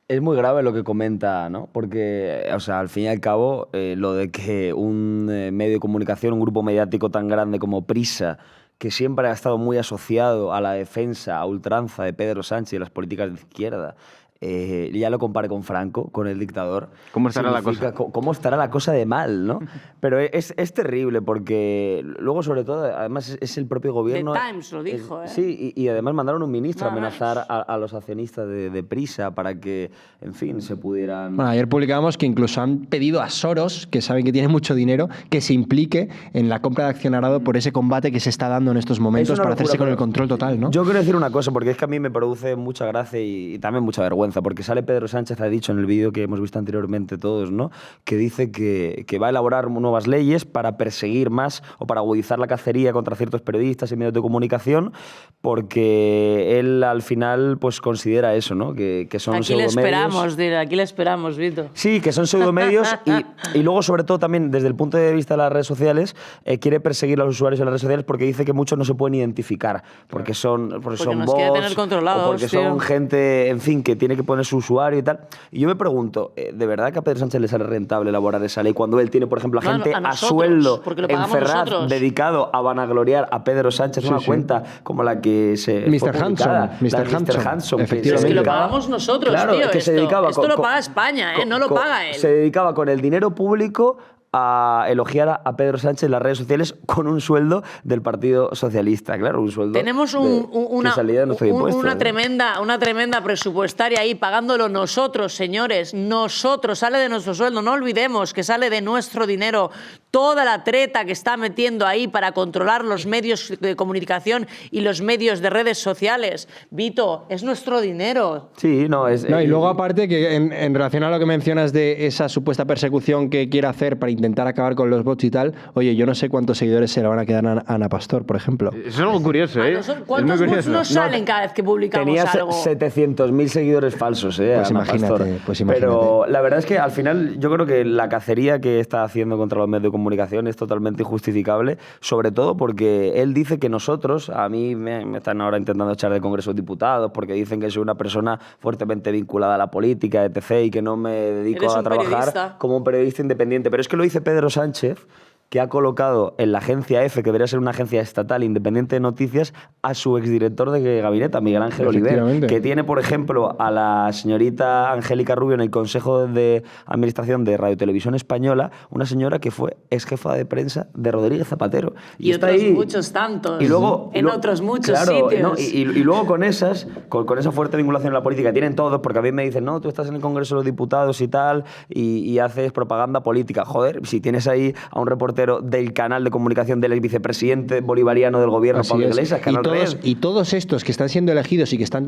Es muy grave lo que comenta, ¿no? Porque, o sea, al fin y al cabo, lo de que un medio de comunicación, un grupo mediático tan grande como Prisa, que siempre ha estado muy asociado a la defensa a ultranza de Pedro Sánchez y las políticas de izquierda, ya lo compare con Franco, con el dictador. ¿Cómo estará la cosa? ¿Cómo estará la cosa de mal, no? Pero es terrible porque luego, sobre todo, además es el propio gobierno... The Times lo dijo, Sí, y además mandaron un ministro a amenazar a los accionistas de Prisa para que, en fin, se pudieran... Bueno, ayer publicábamos que incluso han pedido a Soros, que saben que tiene mucho dinero, que se implique en la compra de accionariado por ese combate que se está dando en estos momentos para hacerse con el control total, ¿no? Yo quiero decir una cosa, porque es que a mí me produce mucha gracia y también mucha vergüenza, porque sale Pedro Sánchez, ha dicho en el vídeo que hemos visto anteriormente todos, ¿no? Que dice que va a elaborar nuevas leyes para perseguir más o para agudizar la cacería contra ciertos periodistas y medios de comunicación, porque él al final pues considera eso, ¿no? Que son pseudomedios. Aquí le esperamos, Vito. Sí, que son pseudomedios y luego, sobre todo, también desde el punto de vista de las redes sociales, quiere perseguir a los usuarios en las redes sociales porque dice que muchos no se pueden identificar, porque son bots, o porque son gente, en fin, que tiene que poner su usuario y tal. Y yo me pregunto, ¿de verdad que a Pedro Sánchez le sale rentable elaborar esa ley cuando él tiene, por ejemplo, a gente a sueldo en Ferraz dedicado a vanagloriar a Pedro Sánchez, una cuenta como la que se Mr. Hanson, efectivamente. Es que lo pagamos nosotros, claro, tío. Que se dedicaba esto lo paga España, no lo paga él. Se dedicaba con el dinero público a elogiar a Pedro Sánchez en las redes sociales con un sueldo del Partido Socialista. Claro, un sueldo tenemos una tremenda presupuestaria ahí, pagándolo nosotros, señores. Nosotros, sale de nuestro sueldo. No olvidemos que sale de nuestro dinero toda la treta que está metiendo ahí para controlar los medios de comunicación y los medios de redes sociales. Vito, es nuestro dinero. Sí, y luego aparte que en relación a lo que mencionas de esa supuesta persecución que quiere hacer para intentar acabar con los bots y tal, oye, yo no sé cuántos seguidores se le van a quedar a Ana Pastor, por ejemplo. Es algo curioso, ¿eh? ¿Cuántos bots nos salen cada vez que publicamos algo? Tenía 700.000 seguidores falsos, Ana Pastor. Pues imagínate. Pero la verdad es que al final yo creo que la cacería que está haciendo contra los medios de comunicación es totalmente injustificable, sobre todo porque él dice que nosotros, a mí me están ahora intentando echar del Congreso de Diputados porque dicen que soy una persona fuertemente vinculada a la política, etc., y que no me dedico a trabajar como un periodista independiente. Pero es que lo dice Pedro Sánchez, que ha colocado en la agencia EFE, que debería ser una agencia estatal independiente de noticias, a su exdirector de gabinete, a Miguel Ángel Oliver, que tiene, por ejemplo, a la señorita Angélica Rubio en el Consejo de Administración de Radio Televisión Española, una señora que fue ex jefa de prensa de Rodríguez Zapatero. Y otros ahí, muchos tantos, otros muchos sitios. ¿no? Y luego con esa fuerte vinculación en la política, tienen todos, porque a mí me dicen, no, tú estás en el Congreso de los Diputados y tal, y haces propaganda política. Joder, si tienes ahí a un reportero del canal de comunicación del vicepresidente bolivariano del gobierno, Pablo Iglesias, y todos estos que están siendo elegidos y que están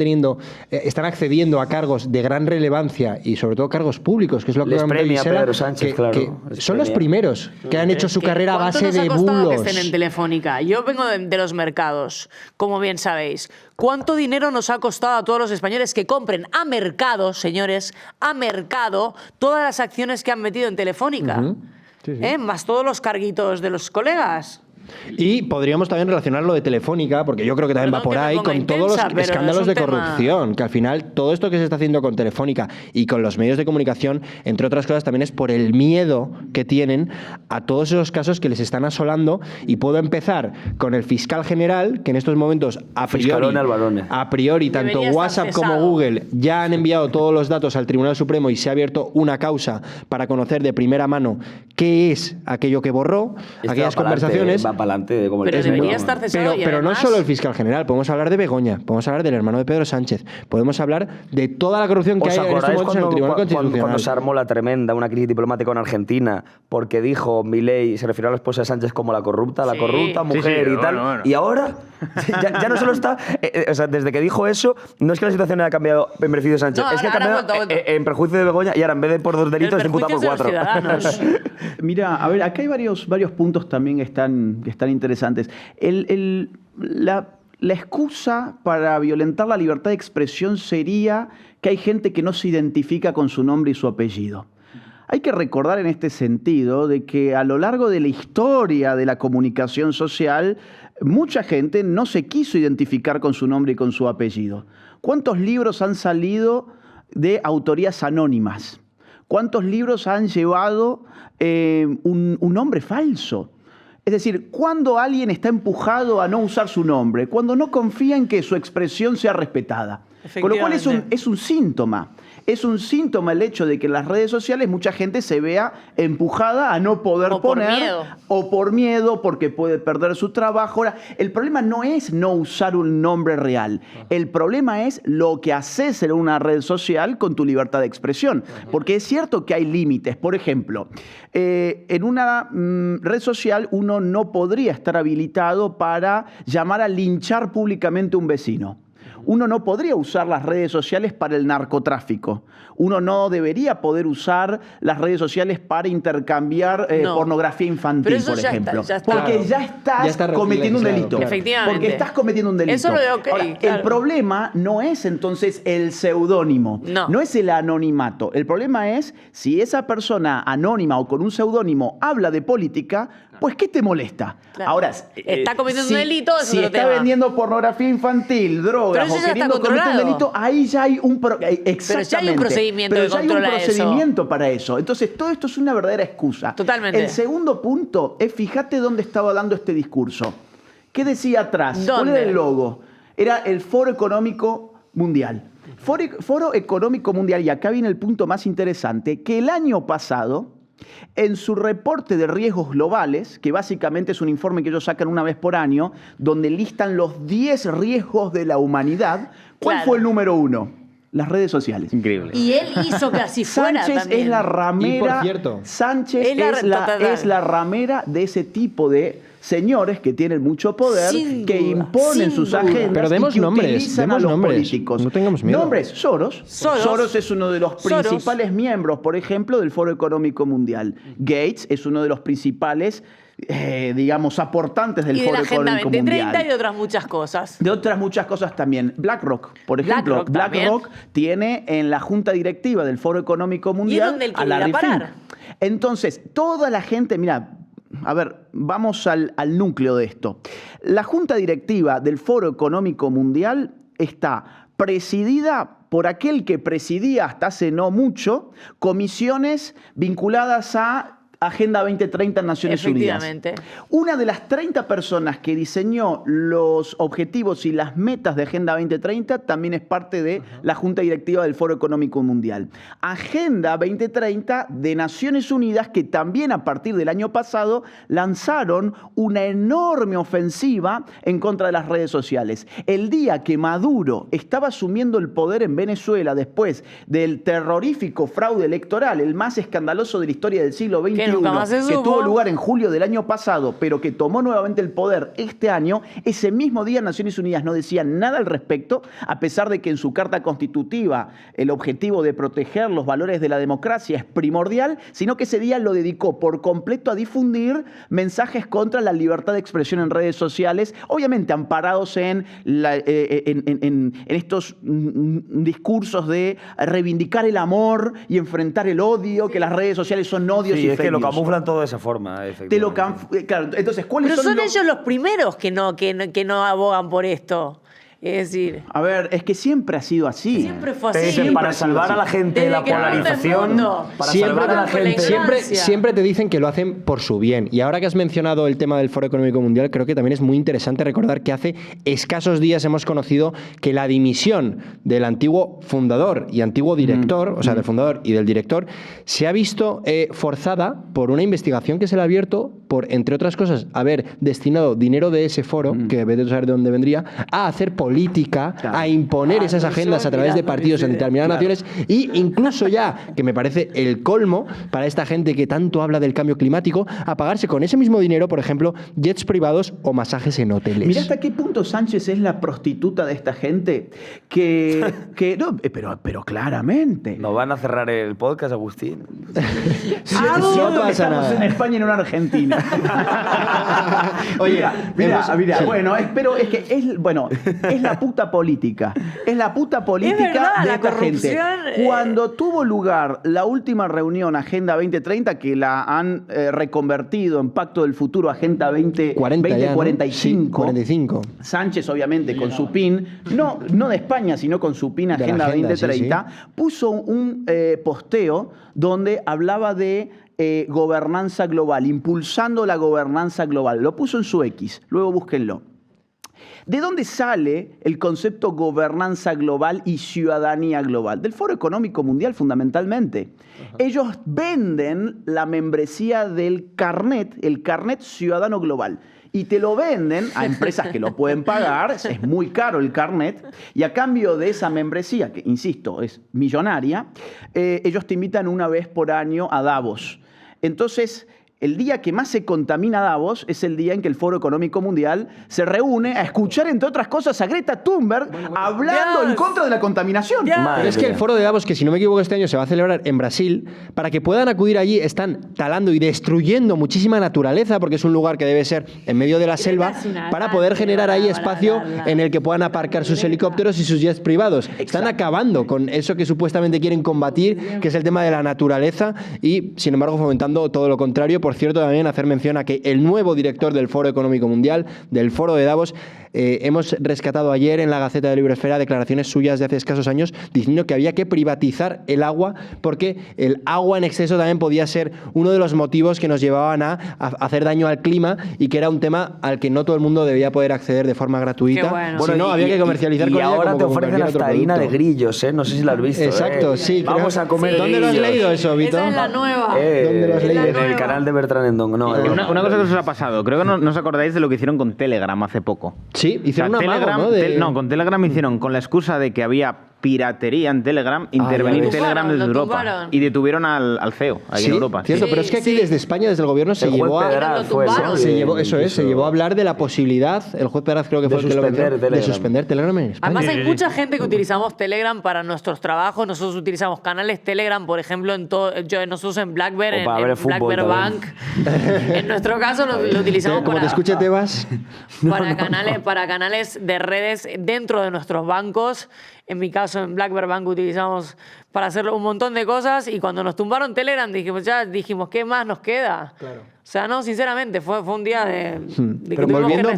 accediendo a cargos de gran relevancia y sobre todo cargos públicos, que es lo que les premia a Pedro Sánchez, claro. Son los primeros que han hecho su carrera a base de bulos. ¿Cuánto nos ha costado que estén en Telefónica? Yo vengo de los mercados, como bien sabéis. ¿Cuánto dinero nos ha costado a todos los españoles que compren a mercado, señores, a mercado, todas las acciones que han metido en Telefónica? Sí. Más todos los carguitos de los colegas. Y podríamos también relacionarlo de Telefónica, porque yo creo que también va por ahí, con todos los escándalos de corrupción, que al final todo esto que se está haciendo con Telefónica y con los medios de comunicación, entre otras cosas, también es por el miedo que tienen a todos esos casos que les están asolando. Y puedo empezar con el fiscal general, que en estos momentos a priori tanto WhatsApp como Google ya han enviado todos los datos al Tribunal Supremo y se ha abierto una causa para conocer de primera mano qué es aquello que borró, aquellas conversaciones. Debería estar cesado. Pero no solo el fiscal general, podemos hablar de Begoña, podemos hablar del hermano de Pedro Sánchez, podemos hablar de toda la corrupción que hay en estos momentos en el Tribunal Constitucional. Cuando se armó la tremenda, una crisis diplomática con Argentina, porque dijo Milei, se refirió a la esposa de Sánchez como la corrupta mujer y tal. Bueno. Y ahora ya no solo está... o sea, desde que dijo eso, no es que la situación haya cambiado en beneficio de Sánchez, es que ha cambiado en perjuicio de Begoña y ahora en vez de por 2 delitos se imputa por 4. Mira, a ver, acá hay varios puntos también que están interesantes. La excusa para violentar la libertad de expresión sería que hay gente que no se identifica con su nombre y su apellido. Hay que recordar en este sentido de que a lo largo de la historia de la comunicación social, mucha gente no se quiso identificar con su nombre y con su apellido. ¿Cuántos libros han salido de autorías anónimas? ¿Cuántos libros han llevado un nombre falso? Es decir, cuando alguien está empujado a no usar su nombre, cuando no confía en que su expresión sea respetada. Con lo cual es un síntoma. Es un síntoma el hecho de que en las redes sociales mucha gente se vea empujada a no poder poner, o por miedo, porque puede perder su trabajo. Ahora, el problema no es no usar un nombre real. El problema es lo que haces en una red social con tu libertad de expresión. Porque es cierto que hay límites. Por ejemplo, en una red social uno no podría estar habilitado para llamar a linchar públicamente a un vecino. Uno no podría usar las redes sociales para el narcotráfico. Uno no debería poder usar las redes sociales para intercambiar pornografía infantil, por ejemplo. Porque ya estás cometiendo un delito. Efectivamente. Porque estás cometiendo un delito. Eso lo veo Ahora, el problema no es entonces el seudónimo. No es el anonimato. El problema es si esa persona anónima o con un seudónimo habla de política, pues ¿qué te molesta? Claro. Ahora, está cometiendo un delito, si está vendiendo pornografía infantil, drogas o queriendo cometer un delito, ahí ya hay un exactamente. Pero ya hay un procedimiento que controla eso. Hay un procedimiento para eso. Entonces, todo esto es una verdadera excusa. Totalmente. El segundo punto es, fíjate dónde estaba dando este discurso. ¿Qué decía atrás? ¿Dónde? ¿Cuál era el logo? Era el Foro Económico Mundial. Foro Económico Mundial, y acá viene el punto más interesante, que el año pasado, en su reporte de riesgos globales, que básicamente es un informe que ellos sacan una vez por año, donde listan los 10 riesgos de la humanidad, ¿cuál fue el número 1? Las redes sociales. Increíble. Y él hizo que así fuera Sánchez también. es la ramera. Y por cierto, Sánchez es la ramera de ese tipo de señores que tienen mucho poder, que imponen sus agendas. Pero demos y que nombres, utilizan a los políticos. No tengamos miedo. Nombres, Soros. Soros es uno de los principales miembros, por ejemplo, del Foro Económico Mundial. Gates es uno de los principales digamos, aportantes del Foro Económico Mundial. Y de la Agenda 2030 y de otras muchas cosas. De otras muchas cosas también. BlackRock, por ejemplo. BlackRock tiene en la junta directiva del Foro Económico Mundial a Larry Fink. Entonces, toda la gente, mira, a ver, vamos al núcleo de esto. La junta directiva del Foro Económico Mundial está presidida por aquel que presidía hasta hace no mucho comisiones vinculadas a Agenda 2030 en Naciones Unidas. Una de las 30 personas que diseñó los objetivos y las metas de Agenda 2030 también es parte de la Junta Directiva del Foro Económico Mundial. Agenda 2030 de Naciones Unidas, que también a partir del año pasado lanzaron una enorme ofensiva en contra de las redes sociales. El día que Maduro estaba asumiendo el poder en Venezuela después del terrorífico fraude electoral, el más escandaloso de la historia del siglo XXI, que tuvo lugar en julio del año pasado, pero que tomó nuevamente el poder este año, ese mismo día Naciones Unidas no decía nada al respecto, a pesar de que en su carta constitutiva el objetivo de proteger los valores de la democracia es primordial, sino que ese día lo dedicó por completo a difundir mensajes contra la libertad de expresión en redes sociales, obviamente amparados en estos discursos de reivindicar el amor y enfrentar el odio, que las redes sociales son odios y fake news. Camuflan todo de esa forma, claro, entonces, ¿cuáles son ellos los primeros que no abogan por esto? Es decir... A ver, es que siempre ha sido así. Siempre fue así. Para salvar a la gente de la polarización, para salvar a la gente... Siempre te dicen que lo hacen por su bien. Y ahora que has mencionado el tema del Foro Económico Mundial, creo que también es muy interesante recordar que hace escasos días hemos conocido que la dimisión del antiguo fundador y antiguo director, o sea, del fundador y del director, se ha visto forzada por una investigación que se le ha abierto por, entre otras cosas, haber destinado dinero de ese foro, que vete a saber de dónde vendría, a hacer política política a imponer esas agendas a través de partidos en determinadas naciones, y incluso ya, que me parece el colmo para esta gente que tanto habla del cambio climático, a pagarse con ese mismo dinero, por ejemplo, jets privados o masajes en hoteles. Mira hasta qué punto Sánchez es la prostituta de esta gente que no, pero claramente. ¿Nos van a cerrar el podcast, Agustín? Sí, no pasa nada. En España y no en Argentina. Oye, mira, bueno, pero es que es la puta política. Es la puta política de esta gente. Cuando tuvo lugar la última reunión Agenda 2030, que la han reconvertido en Pacto del Futuro, Agenda 2045. Sánchez, obviamente, con su PIN, no de España, sino con su PIN Agenda 2030, puso un posteo donde hablaba de gobernanza global, impulsando la gobernanza global. Lo puso en su X, luego búsquenlo. ¿De dónde sale el concepto gobernanza global y ciudadanía global? Del Foro Económico Mundial, fundamentalmente. Ellos venden la membresía del carnet, el carnet ciudadano global. Y te lo venden a empresas que lo pueden pagar, es muy caro el carnet, y a cambio de esa membresía, que insisto, es millonaria, ellos te invitan una vez por año a Davos. Entonces, el día que más se contamina Davos es el día en que el Foro Económico Mundial se reúne a escuchar, entre otras cosas, a Greta Thunberg hablando en contra de la contaminación. Pero es que el Foro de Davos, que si no me equivoco este año se va a celebrar en Brasil, para que puedan acudir allí están talando y destruyendo muchísima naturaleza, porque es un lugar que debe ser en medio de la selva, para poder generar ahí espacio en el que puedan aparcar sus helicópteros y sus jets privados. Están acabando con eso que supuestamente quieren combatir, que es el tema de la naturaleza, y sin embargo fomentando todo lo contrario. Por cierto, también hacer mención a que el nuevo director del Foro Económico Mundial, del Foro de Davos, hemos rescatado ayer en la Gaceta de Libroesfera declaraciones suyas de hace escasos años diciendo que había que privatizar el agua, porque el agua en exceso también podía ser uno de los motivos que nos llevaban a hacer daño al clima, y que era un tema al que no todo el mundo debía poder acceder de forma gratuita. Bueno, si no, había que comercializar con ella. Y ahora te ofrecen hasta harina de grillos, ¿eh? No sé si la has visto. Exacto, sí. Vamos a comer ¿Dónde lo has leído eso, Vito? Esa es la nueva. ¿Dónde lo has leído? En el canal de Bertrand Endongo. No, una cosa que os ha pasado. Creo que no os acordáis de lo que hicieron con Telegram hace poco. Sí, hicieron con Telegram hicieron, con la excusa de que había piratería en Telegram, intervenir Telegram desde Europa. Y detuvieron al CEO ahí en Europa. Cierto, pero es que aquí desde España, desde el gobierno, se llevó a hablar de la posibilidad, el juez Pedrad creo que fue el que lo mencionó, de suspender Telegram en España. Además hay mucha gente que utilizamos Telegram para nuestros trabajos. Nosotros utilizamos canales Telegram, por ejemplo, nosotros en BlackBerry, en BlackBerry Bank. En nuestro caso lo utilizamos como te escuche Tebas. para canales de redes dentro de nuestros bancos. En mi caso, en BlackBerry Bank utilizamos para hacer un montón de cosas, y cuando nos tumbaron Telegram dijimos, ¿qué más nos queda? Claro. O sea, no, sinceramente, fue un día de pero volviendo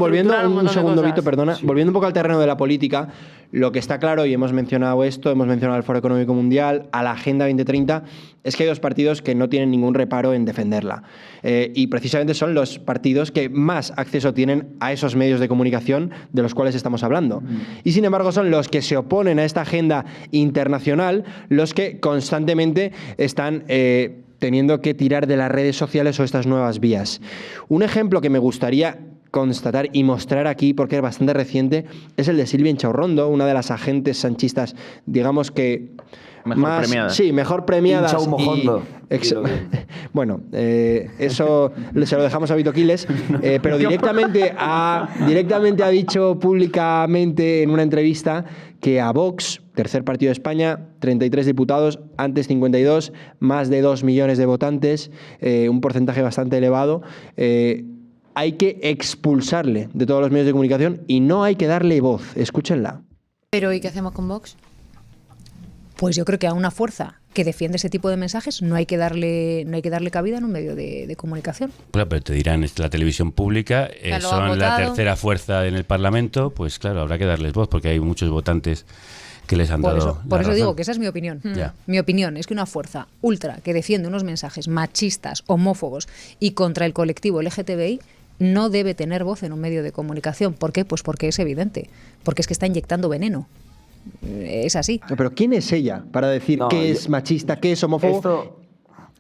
un segundo, Vito, perdona, volviendo un poco al terreno de la política, lo que está claro, y hemos mencionado esto, hemos mencionado al Foro Económico Mundial, a la Agenda 2030, es que hay dos partidos que no tienen ningún reparo en defenderla. Y precisamente son los partidos que más acceso tienen a esos medios de comunicación de los cuales estamos hablando. Y sin embargo son los que se oponen a esta agenda internacional los que constantemente están teniendo que tirar de las redes sociales o estas nuevas vías. Un ejemplo que me gustaría constatar y mostrar aquí, porque es bastante reciente, es el de Silvia Inchaurrondo, una de las agentes sanchistas, digamos que mejor premiadas. Sí, mejor premiadas. Inchaumojondo. Bueno, eso se lo dejamos a Vito Quiles, pero directamente ha dicho públicamente en una entrevista que a Vox, tercer partido de España, 33 diputados, antes 52, más de 2 millones de votantes, un porcentaje bastante elevado, hay que expulsarle de todos los medios de comunicación y no hay que darle voz. Escúchenla. Pero ¿y qué hacemos con Vox? Pues yo creo que a una fuerza que defiende ese tipo de mensajes no hay que darle cabida en un medio de comunicación. Claro, pero te dirán, la televisión pública son la tercera fuerza en el Parlamento, pues claro, habrá que darles voz porque hay muchos votantes que les han dado Por eso digo que esa es mi opinión. Mi opinión es que una fuerza ultra que defiende unos mensajes machistas, homófobos y contra el colectivo LGTBI no debe tener voz en un medio de comunicación. ¿Por qué? Pues porque es evidente. Porque es que está inyectando veneno. Es así. Pero ¿quién es ella para decir qué es machista, qué es homófobo?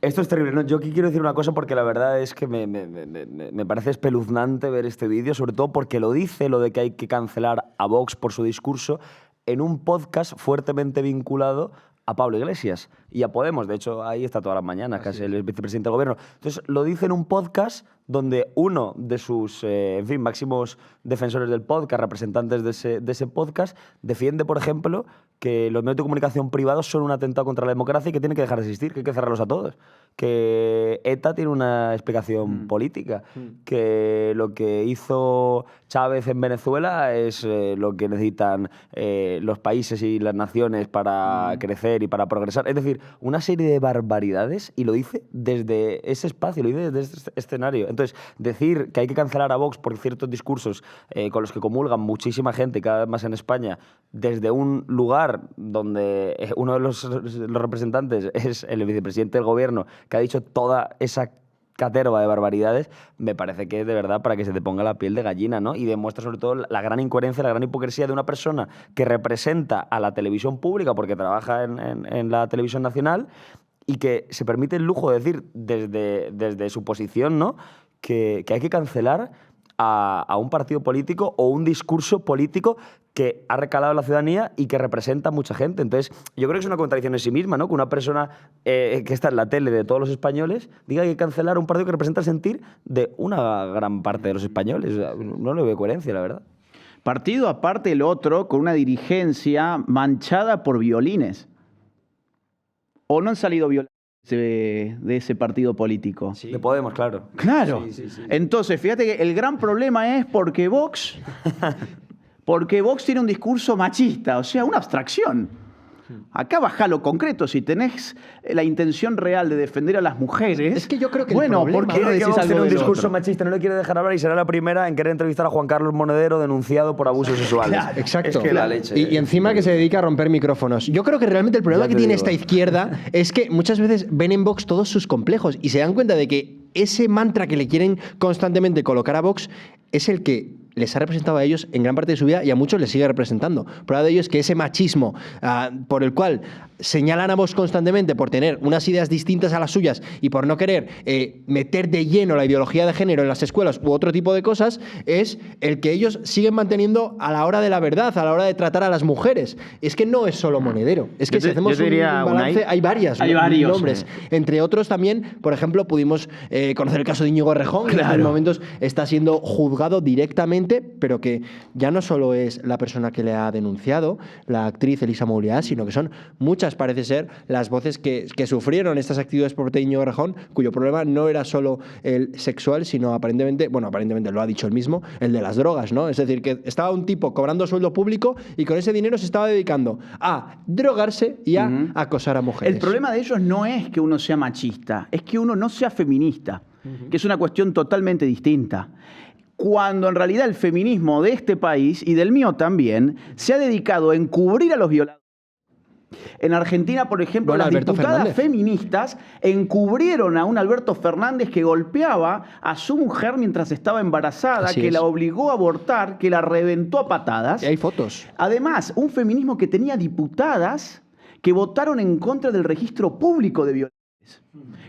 Esto es terrible, ¿no? Yo aquí quiero decir una cosa porque la verdad es que me parece espeluznante ver este vídeo, sobre todo porque lo dice, lo de que hay que cancelar a Vox por su discurso, en un podcast fuertemente vinculado a Pablo Iglesias y a Podemos. De hecho, ahí está todas las mañanas, casi el vicepresidente del gobierno. Entonces, lo dice en un podcast donde uno de sus máximos defensores del podcast, representantes de ese podcast, defiende, por ejemplo, que los medios de comunicación privados son un atentado contra la democracia y que tienen que dejar de existir, que hay que cerrarlos a todos. Que ETA tiene una explicación política, que lo que hizo Chávez en Venezuela es lo que necesitan los países y las naciones para crecer y para progresar. Es decir, una serie de barbaridades, y lo dice desde ese espacio, lo dice desde este escenario. Entonces, decir que hay que cancelar a Vox por ciertos discursos con los que comulgan muchísima gente, cada vez más en España, desde un lugar donde uno de los representantes es el vicepresidente del gobierno, que ha dicho toda esa caterva de barbaridades, me parece que es de verdad para que se te ponga la piel de gallina, ¿no? Y demuestra sobre todo la gran incoherencia, la gran hipocresía de una persona que representa a la televisión pública porque trabaja en la televisión nacional y que se permite el lujo de decir desde su posición, ¿no?, que hay que cancelar a un partido político o un discurso político que ha recalado en la ciudadanía y que representa a mucha gente. Entonces, yo creo que es una contradicción en sí misma, ¿no? Que una persona que está en la tele de todos los españoles diga que hay que cancelar un partido que representa el sentir de una gran parte de los españoles. No le veo coherencia, la verdad. Partido aparte el otro, con una dirigencia manchada por violines. ¿O no han salido violines de ese partido político? Sí. De Podemos, claro. Claro. Sí. Entonces, fíjate que el gran problema es porque Vox tiene un discurso machista, o sea, una abstracción. Acá baja lo concreto. Si tenés la intención real de defender a las mujeres... Es que yo creo que bueno, el problema... ¿por qué decís algo un discurso otro? machista? No le quiere dejar hablar y será la primera en querer entrevistar a Juan Carlos Monedero, denunciado por abusos sexuales. Claro, exacto. Es que la leche. Y encima que se dedica a romper micrófonos. Yo creo que realmente el problema que tiene esta izquierda es que muchas veces ven en Vox todos sus complejos y se dan cuenta de que ese mantra que le quieren constantemente colocar a Vox es el que les ha representado a ellos en gran parte de su vida y a muchos les sigue representando. Prueba de ello es que ese machismo por el cual señalan a Vox constantemente por tener unas ideas distintas a las suyas y por no querer meter de lleno la ideología de género en las escuelas u otro tipo de cosas, es el que ellos siguen manteniendo a la hora de la verdad, a la hora de tratar a las mujeres. Es que no es solo Monedero. Es que si hacemos un balance, hay varios nombres. Entre otros también, por ejemplo, pudimos conocer el caso de Íñigo Errejón, que en estos momentos está siendo juzgado directamente, pero que ya no solo es la persona que le ha denunciado, la actriz Elisa Mouliá, sino que son muchas, parece ser, las voces que sufrieron estas actitudes por parte de Íñigo Errejón, cuyo problema no era solo el sexual, sino aparentemente lo ha dicho él mismo, el de las drogas, ¿no? Es decir, que estaba un tipo cobrando sueldo público y con ese dinero se estaba dedicando a drogarse y a acosar a mujeres. El problema de ellos no es que uno sea machista, es que uno no sea feminista, que es una cuestión totalmente distinta. Cuando en realidad el feminismo de este país, y del mío también, se ha dedicado a encubrir a los violadores. En Argentina, por ejemplo, las diputadas feministas encubrieron a un Alberto Fernández que golpeaba a su mujer mientras estaba embarazada, que la obligó a abortar, que la reventó a patadas. Y hay fotos. Además, un feminismo que tenía diputadas que votaron en contra del registro público de violadores.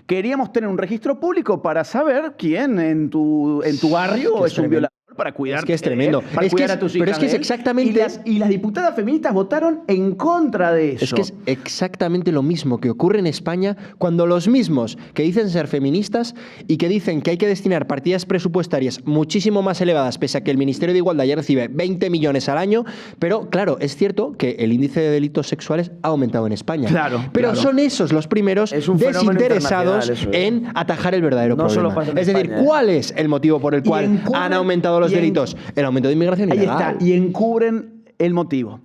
Queríamos tener un registro público para saber quién en tu barrio es un violador, para cuidar. Es que es tremendo. Para cuidar a tus hijas. Pero es que es exactamente... Y las diputadas feministas votaron en contra de eso. Es que es exactamente lo mismo que ocurre en España cuando los mismos que dicen ser feministas y que dicen que hay que destinar partidas presupuestarias muchísimo más elevadas, pese a que el Ministerio de Igualdad ya recibe 20 millones al año, pero claro, es cierto que el índice de delitos sexuales ha aumentado en España. Pero son esos los primeros desinteresados en atajar el verdadero problema. Es decir, ¿cuál es el motivo por el cual han aumentado los delitos? El aumento de inmigración ilegal. Ahí está, y encubren el motivo.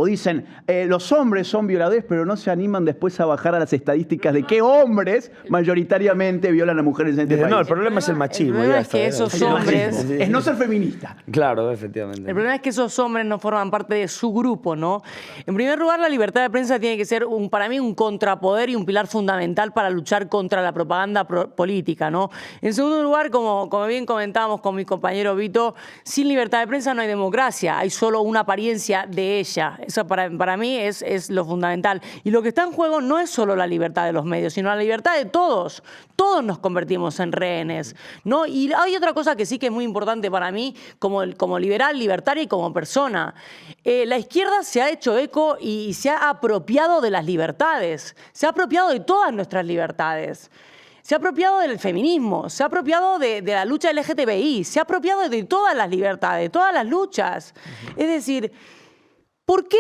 Dicen, los hombres son violadores, pero no se animan después a bajar a las estadísticas de qué hombres mayoritariamente violan a mujeres en este país. No, el problema es el machismo. El problema es que esos hombres... Es no ser feminista. Claro, efectivamente. El problema es que esos hombres no forman parte de su grupo, ¿no? En primer lugar, la libertad de prensa tiene que ser, para mí, un contrapoder y un pilar fundamental para luchar contra la propaganda política, ¿no? En segundo lugar, como bien comentábamos con mi compañero Vito, sin libertad de prensa no hay democracia. Hay solo una apariencia de ella. Eso para mí es lo fundamental. Y lo que está en juego no es solo la libertad de los medios, sino la libertad de todos. Todos nos convertimos en rehenes, ¿no? Y hay otra cosa que sí que es muy importante para mí, como liberal, libertaria y como persona. La izquierda se ha hecho eco y se ha apropiado de las libertades, se ha apropiado de todas nuestras libertades. Se ha apropiado del feminismo, se ha apropiado de la lucha LGTBI, se ha apropiado de todas las libertades, de todas las luchas. Es decir, ¿por qué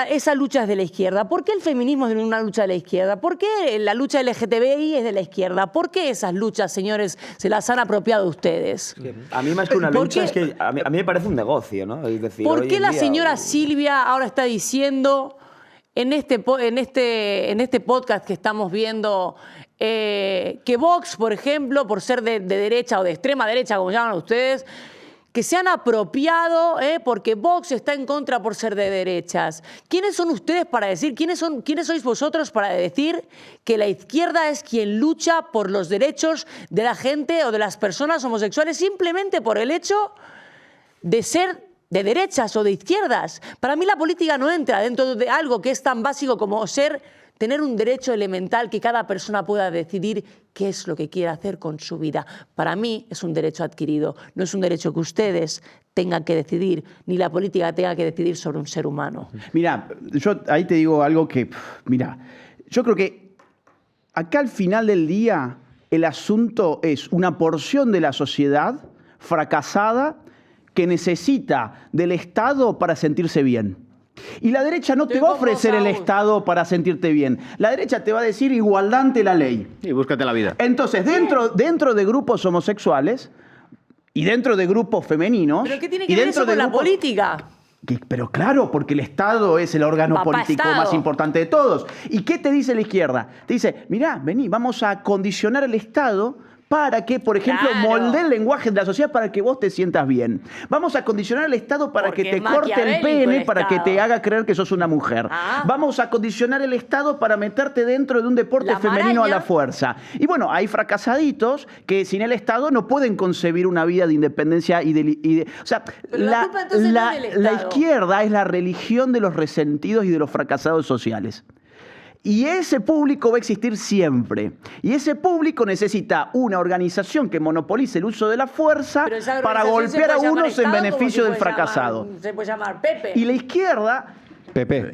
esa lucha es de la izquierda? ¿Por qué el feminismo es una lucha de la izquierda? ¿Por qué la lucha LGTBI es de la izquierda? ¿Por qué esas luchas, señores, se las han apropiado ustedes? A mí más que una lucha es que a mí me parece un negocio, ¿no? Es decir, ¿por qué la señora Silvia ahora está diciendo en este podcast que estamos viendo que Vox, por ejemplo, por ser de derecha o de extrema derecha, como llaman ustedes, que se han apropiado porque Vox está en contra por ser de derechas? ¿Quiénes son ustedes para decir, quiénes sois vosotros para decir que la izquierda es quien lucha por los derechos de la gente o de las personas homosexuales simplemente por el hecho de ser de derechas o de izquierdas? Para mí la política no entra dentro de algo que es tan básico como tener un derecho elemental que cada persona pueda decidir qué es lo que quiere hacer con su vida. Para mí es un derecho adquirido, no es un derecho que ustedes tengan que decidir, ni la política tenga que decidir sobre un ser humano. Mira, yo ahí te digo algo que, mira, yo creo que acá al final del día el asunto es una porción de la sociedad fracasada que necesita del Estado para sentirse bien. Y la derecha no te va a ofrecer el Estado para sentirte bien. La derecha te va a decir igualdad ante la ley. Y búscate la vida. Entonces, dentro de grupos homosexuales y dentro de grupos femeninos... ¿Pero qué tiene que ver eso con la política? Pero claro, porque el Estado es el órgano político más importante de todos. ¿Y qué te dice la izquierda? Te dice, mirá, vení, vamos a condicionar el Estado para que, por ejemplo, moldee el lenguaje de la sociedad para que vos te sientas bien. Vamos a condicionar al Estado para que te corte el pene, para que te haga creer que sos una mujer. Vamos a condicionar el Estado para meterte dentro de un deporte femenino a la fuerza. Y bueno, hay fracasaditos que sin el Estado no pueden concebir una vida de independencia o sea, la izquierda es la religión de los resentidos y de los fracasados sociales. Y ese público va a existir siempre. Y ese público necesita una organización que monopolice el uso de la fuerza para golpear a unos en beneficio del fracasado. Se puede llamar Pepe. Y la izquierda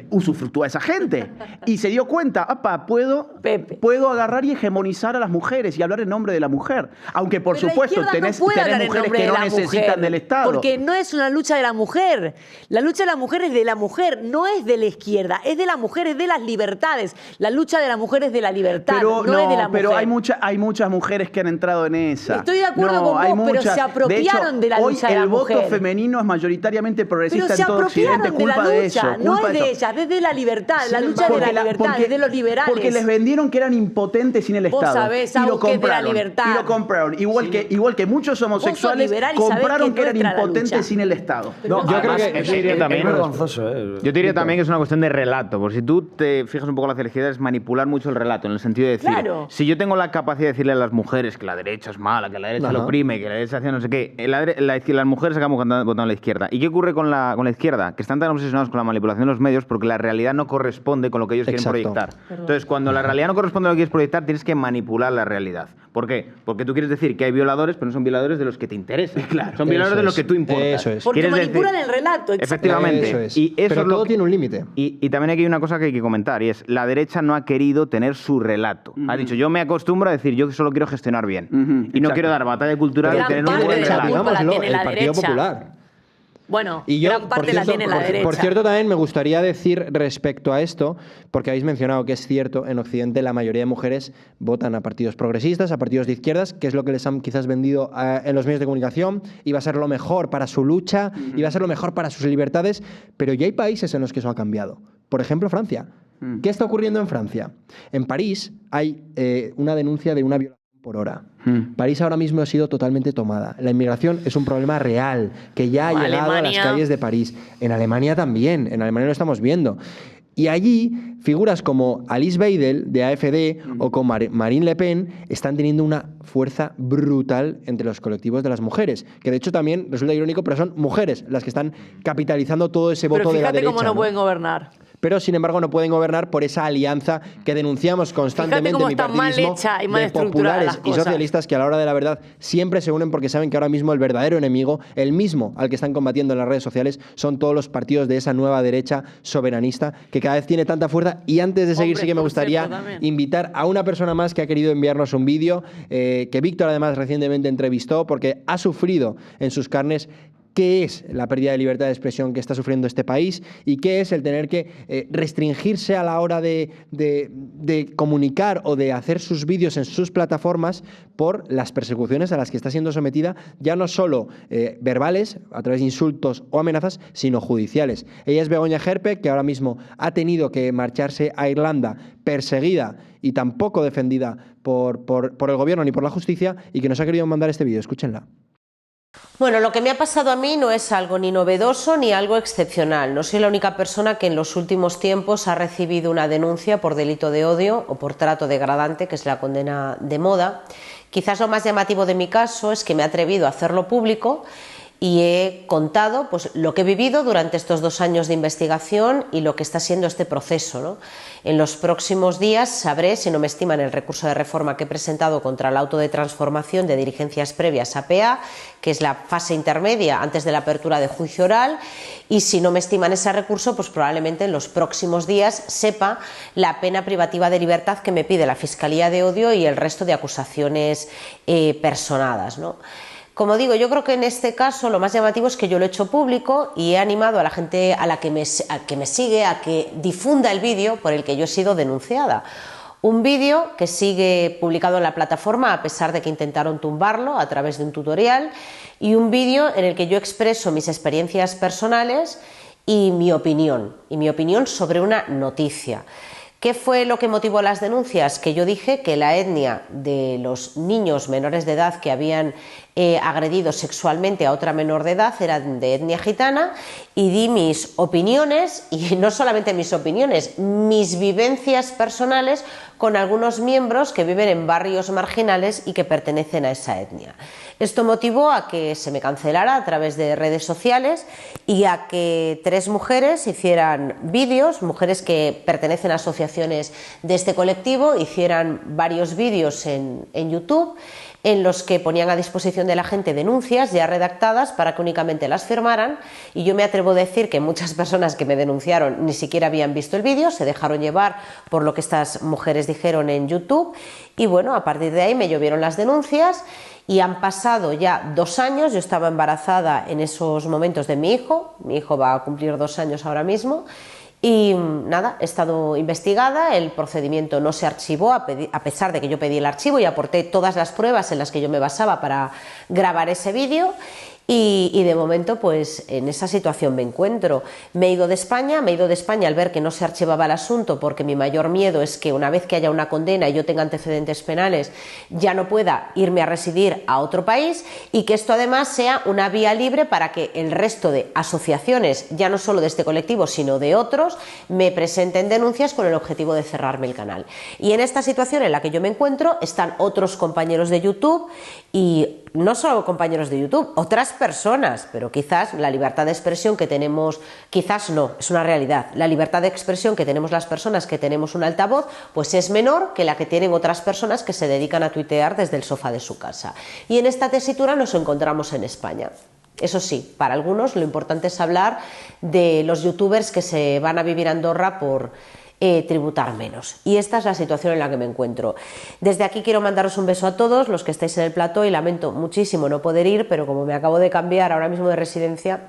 usufructúa a esa gente. Y se dio cuenta, puedo agarrar y hegemonizar a las mujeres y hablar en nombre de la mujer. Aunque, por supuesto, tenés mujeres que no necesitan del Estado. Porque no es una lucha de la mujer. La lucha de la mujer es de la mujer, no es de la izquierda. Es de la mujer, es de las libertades. La lucha de la mujer es de la libertad, no es de la mujer. Pero hay muchas mujeres que han entrado en esa. Estoy de acuerdo con vos, pero se apropiaron de la lucha de la mujer. Hoy el voto femenino es mayoritariamente progresista en todo Occidente. Culpa de eso. De ellas, desde la libertad, la lucha de la libertad, desde los liberales. Porque les vendieron que eran impotentes sin el Estado. Vos sabés, algo que es de la libertad. Y lo compraron. Igual que muchos homosexuales compraron que eran impotentes sin el Estado. No, yo creo que eso diría también. Yo diría también que es una cuestión de relato. Porque si tú te fijas un poco en la izquierda, es manipular mucho el relato, en el sentido de decir, si yo tengo la capacidad de decirle a las mujeres que la derecha es mala, que la derecha lo oprime, que la derecha hace no sé qué, las mujeres acabamos votando a la izquierda. ¿Y qué ocurre con la izquierda? Que están tan obsesionados con la manipulación de los medios porque la realidad no corresponde con lo que ellos quieren proyectar. Entonces, cuando la realidad no corresponde a lo que quieres proyectar, tienes que manipular la realidad. ¿Por qué? Porque tú quieres decir que hay violadores, pero no son violadores de los que te interesan. Claro, son violadores de los que tú importas. Eso es. Porque manipulan el relato. Efectivamente. Eso es. Y eso pero todo tiene un límite. Y también aquí hay una cosa que hay que comentar, y es, la derecha no ha querido tener su relato. Ha dicho, yo me acostumbro a decir, yo solo quiero gestionar bien. Y no quiero dar batalla cultural de tener un buen relato. El Partido Popular. Bueno, y yo, gran parte la tiene la derecha. Por cierto, también me gustaría decir respecto a esto, porque habéis mencionado que es cierto, en Occidente la mayoría de mujeres votan a partidos progresistas, a partidos de izquierdas, que es lo que les han quizás vendido en los medios de comunicación, y va a ser lo mejor para su lucha, y va a ser lo mejor para sus libertades, pero ya hay países en los que eso ha cambiado. Por ejemplo, Francia. ¿Qué está ocurriendo en Francia? En París hay una denuncia de una violación por hora. París ahora mismo ha sido totalmente tomada. La inmigración es un problema real que ya ha llegado a las calles de París. En Alemania también. En Alemania lo estamos viendo. Y allí figuras como Alice Weidel de AfD o como Marine Le Pen están teniendo una fuerza brutal entre los colectivos de las mujeres, que de hecho también resulta irónico, pero son mujeres las que están capitalizando todo ese voto de la derecha. Pero fíjate cómo no pueden gobernar. Pero sin embargo no pueden gobernar por esa alianza que denunciamos constantemente en mi partidismo de populares y socialistas que a la hora de la verdad siempre se unen porque saben que ahora mismo el verdadero enemigo, el mismo al que están combatiendo en las redes sociales, son todos los partidos de esa nueva derecha soberanista que cada vez tiene tanta fuerza. Y antes de seguir sí que me gustaría invitar a una persona más que ha querido enviarnos un vídeo que Víctor además recientemente entrevistó porque ha sufrido en sus carnes qué es la pérdida de libertad de expresión que está sufriendo este país y qué es el tener que restringirse a la hora de comunicar o de hacer sus vídeos en sus plataformas por las persecuciones a las que está siendo sometida, ya no solo verbales, a través de insultos o amenazas, sino judiciales. Ella es Begoña Gerpe, que ahora mismo ha tenido que marcharse a Irlanda perseguida y tampoco defendida por el gobierno ni por la justicia, y que nos ha querido mandar este vídeo. Escúchenla. Bueno, lo que me ha pasado a mí no es algo ni novedoso ni algo excepcional. No soy la única persona que en los últimos tiempos ha recibido una denuncia por delito de odio o por trato degradante, que es la condena de moda. Quizás lo más llamativo de mi caso es que me he atrevido a hacerlo público y he contado pues, lo que he vivido durante estos 2 años de investigación y lo que está siendo este proceso, ¿no? En los próximos días sabré si no me estiman el recurso de reforma que he presentado contra el auto de transformación de diligencias previas a PA, que es la fase intermedia antes de la apertura de juicio oral, y si no me estiman ese recurso, pues probablemente en los próximos días sepa la pena privativa de libertad que me pide la Fiscalía de Odio y el resto de acusaciones personadas, ¿no? Como digo, yo creo que en este caso lo más llamativo es que yo lo he hecho público y he animado a la gente a que me sigue a que difunda el vídeo por el que yo he sido denunciada. Un vídeo que sigue publicado en la plataforma a pesar de que intentaron tumbarlo a través de un tutorial, y un vídeo en el que yo expreso mis experiencias personales y mi opinión sobre una noticia. ¿Qué fue lo que motivó las denuncias? Que yo dije que la etnia de los niños menores de edad que habían agredido sexualmente a otra menor de edad eran de etnia gitana, y di mis opiniones, y no solamente mis opiniones, mis vivencias personales con algunos miembros que viven en barrios marginales y que pertenecen a esa etnia. Esto motivó a que se me cancelara a través de redes sociales y a que 3 mujeres hicieran vídeos, mujeres que pertenecen a asociaciones de este colectivo, hicieran varios vídeos en YouTube en los que ponían a disposición de la gente denuncias ya redactadas para que únicamente las firmaran, y yo me atrevo a decir que muchas personas que me denunciaron ni siquiera habían visto el vídeo, se dejaron llevar por lo que estas mujeres dijeron en YouTube, y bueno, a partir de ahí me llovieron las denuncias. Y han pasado ya 2 años, yo estaba embarazada en esos momentos de mi hijo va a cumplir 2 años ahora mismo, y nada, he estado investigada, el procedimiento no se archivó a pesar de que yo pedí el archivo y aporté todas las pruebas en las que yo me basaba para grabar ese vídeo. Y de momento pues en esa situación me encuentro. Me he ido de España al ver que no se archivaba el asunto, porque mi mayor miedo es que una vez que haya una condena y yo tenga antecedentes penales ya no pueda irme a residir a otro país, y que esto además sea una vía libre para que el resto de asociaciones, ya no solo de este colectivo sino de otros, me presenten denuncias con el objetivo de cerrarme el canal. Y en esta situación en la que yo me encuentro están otros compañeros de YouTube, y no solo compañeros de YouTube, otras personas, pero quizás la libertad de expresión que tenemos, quizás no, es una realidad, la libertad de expresión que tenemos las personas que tenemos un altavoz, pues es menor que la que tienen otras personas que se dedican a tuitear desde el sofá de su casa. Y en esta tesitura nos encontramos en España. Eso sí, para algunos lo importante es hablar de los youtubers que se van a vivir a Andorra por tributar menos. Y esta es la situación en la que me encuentro. Desde aquí quiero mandaros un beso a todos los que estáis en el plató, y lamento muchísimo no poder ir, pero como me acabo de cambiar ahora mismo de residencia,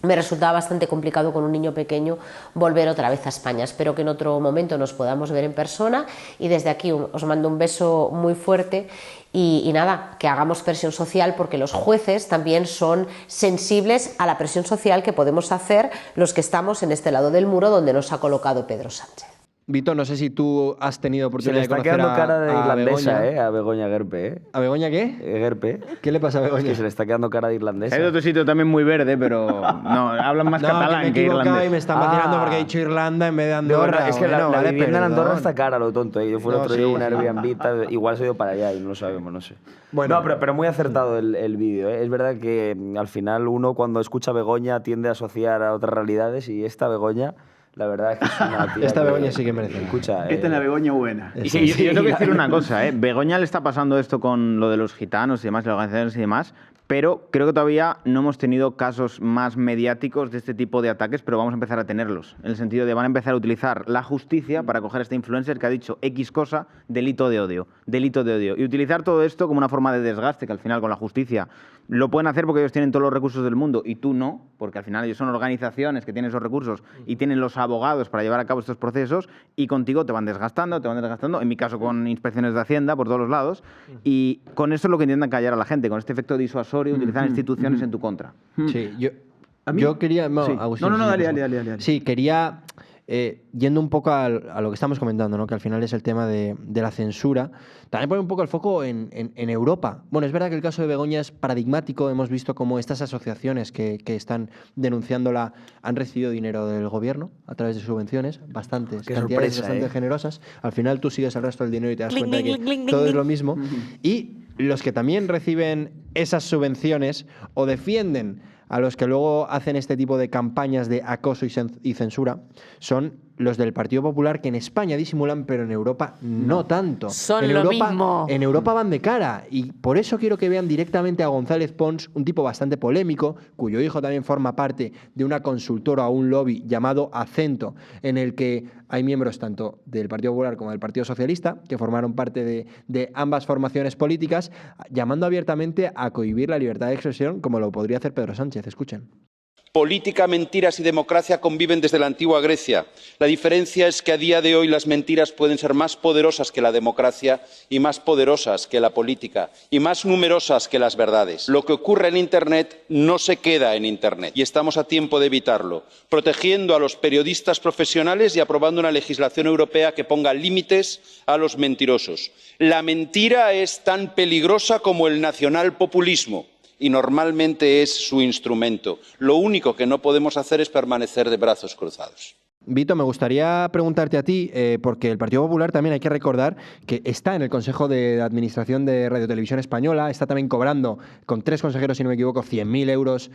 me resultaba bastante complicado con un niño pequeño volver otra vez a España. Espero que en otro momento nos podamos ver en persona, y desde aquí os mando un beso muy fuerte. Y nada, que hagamos presión social, porque los jueces también son sensibles a la presión social que podemos hacer los que estamos en este lado del muro donde nos ha colocado Pedro Sánchez. Vito, no sé si tú has tenido oportunidad de conocer Se le está quedando cara de irlandesa, Begoña. a Begoña Gerpe. ¿A Begoña qué? Gerpe. ¿Qué le pasa a Begoña? Es que se le está quedando cara de irlandesa. Hay otro sitio también muy verde, pero no, hablan más catalán que irlandés. Y me están vacilando porque he dicho Irlanda en vez de Andorra. Es que la vivienda en Andorra está cara, lo tonto. Yo fui el otro día a un Airbnb, igual se ha ido para allá y no lo sabemos, no sé. Bueno, no, pero muy acertado el vídeo. Es verdad que al final uno cuando escucha Begoña tiende a asociar a otras realidades y esta Begoña, la verdad es que es una tía. Esta Begoña sí que merece. Escucha, esta es la Begoña buena. Y sí, yo tengo que decir una cosa, Begoña le está pasando esto con lo de los gitanos y demás, las organizaciones y demás, pero creo que todavía no hemos tenido casos más mediáticos de este tipo de ataques, pero vamos a empezar a tenerlos. En el sentido de van a empezar a utilizar la justicia para coger a este influencer que ha dicho X cosa, delito de odio. Y utilizar todo esto como una forma de desgaste, que al final con la justicia lo pueden hacer porque ellos tienen todos los recursos del mundo y tú no, porque al final ellos son organizaciones que tienen esos recursos y tienen los abogados para llevar a cabo estos procesos y contigo te van desgastando, en mi caso con inspecciones de Hacienda por todos los lados, y con eso es lo que intentan callar a la gente, con este efecto disuasorio, utilizar instituciones en tu contra. Sí, yo quería... No, sí. Agustín, dale. Sí, quería... yendo un poco a lo que estamos comentando, ¿no? Que al final es el tema de la censura, también poner un poco el foco en Europa. Bueno, es verdad que el caso de Begoña es paradigmático, hemos visto cómo estas asociaciones que están denunciándola han recibido dinero del gobierno a través de subvenciones, bastantes, cantidades bastante generosas. Al final tú sigues el resto del dinero y te das cuenta de que todo es lo mismo. Y los que también reciben esas subvenciones o defienden a los que luego hacen este tipo de campañas de acoso y censura son los del Partido Popular, que en España disimulan, pero en Europa no tanto. Son en lo Europa, mismo. En Europa van de cara, y por eso quiero que vean directamente a González Pons, un tipo bastante polémico, cuyo hijo también forma parte de una consultora o un lobby llamado Acento, en el que hay miembros tanto del Partido Popular como del Partido Socialista, que formaron parte de ambas formaciones políticas, llamando abiertamente a cohibir la libertad de expresión, como lo podría hacer Pedro Sánchez. Escuchen. Política, mentiras y democracia conviven desde la antigua Grecia. La diferencia es que a día de hoy las mentiras pueden ser más poderosas que la democracia y más poderosas que la política y más numerosas que las verdades. Lo que ocurre en Internet no se queda en Internet y estamos a tiempo de evitarlo, protegiendo a los periodistas profesionales y aprobando una legislación europea que ponga límites a los mentirosos. La mentira es tan peligrosa como el nacionalpopulismo y normalmente es su instrumento. Lo único que no podemos hacer es permanecer de brazos cruzados. Vito, me gustaría preguntarte a ti, porque el Partido Popular también hay que recordar que está en el Consejo de Administración de Radio Televisión Española, está también cobrando con 3 consejeros, si no me equivoco, 100.000 euros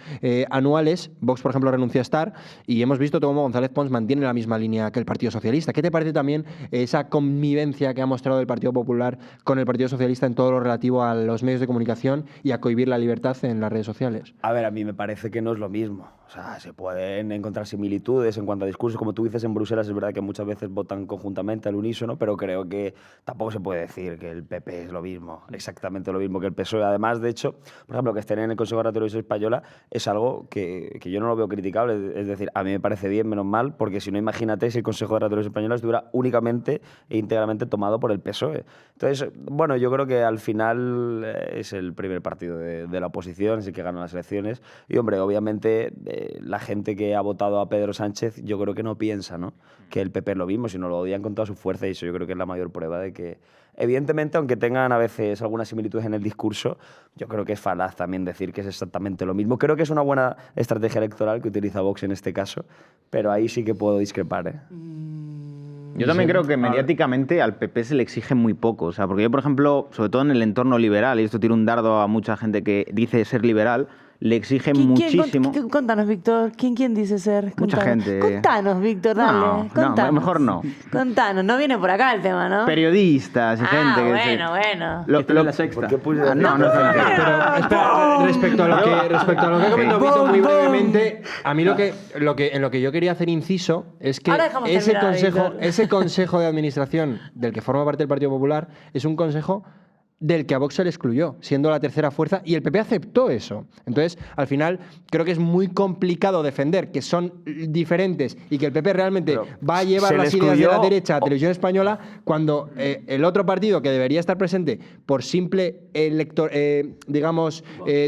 anuales. Vox, por ejemplo, renunció a estar y hemos visto cómo González Pons mantiene la misma línea que el Partido Socialista. ¿Qué te parece también esa convivencia que ha mostrado el Partido Popular con el Partido Socialista en todo lo relativo a los medios de comunicación y a cohibir la libertad en las redes sociales? A ver, a mí me parece que no es lo mismo. O sea, se pueden encontrar similitudes en cuanto a discursos. Como tú dices, en Bruselas es verdad que muchas veces votan conjuntamente al unísono, pero creo que tampoco se puede decir que el PP es lo mismo, exactamente lo mismo que el PSOE. Además, de hecho, por ejemplo, que estén en el Consejo de Radio Televisión Española es algo que yo no lo veo criticable. Es decir, a mí me parece bien, menos mal, porque si no, imagínate si el Consejo de Radio Televisión Española estuviera únicamente e íntegramente tomado por el PSOE. Entonces, bueno, yo creo que al final es el primer partido de la oposición, es el que gana las elecciones. Y, hombre, obviamente la gente que ha votado a Pedro Sánchez yo creo que no piensa, ¿no?, que el PP es lo mismo, sino lo odian con toda su fuerza, y eso yo creo que es la mayor prueba de que, evidentemente, aunque tengan a veces algunas similitudes en el discurso, yo creo que es falaz también decir que es exactamente lo mismo. Creo que es una buena estrategia electoral que utiliza Vox en este caso, pero ahí sí que puedo discrepar, Yo también creo que mediáticamente al PP se le exige muy poco. O sea, porque yo, por ejemplo, sobre todo en el entorno liberal, y esto tira un dardo a mucha gente que dice ser liberal, le exigen muchísimo. Contanos, Víctor. ¿Quién dice ser? Mucha gente. Contanos, Víctor, dale. No, mejor no. Contanos, no viene por acá el tema, ¿no? Periodistas y gente que bueno. La Sexta. No es Pero respecto a lo que comentó Vito muy brevemente, a mí en lo que yo quería hacer inciso es que ese consejo de administración del que forma parte el Partido Popular es un consejo del que a Vox se le excluyó, siendo la tercera fuerza, y el PP aceptó eso. Entonces, al final, creo que es muy complicado defender que son diferentes y que el PP realmente va a llevar las ideas de la derecha a Televisión Española, cuando el otro partido que debería estar presente por simple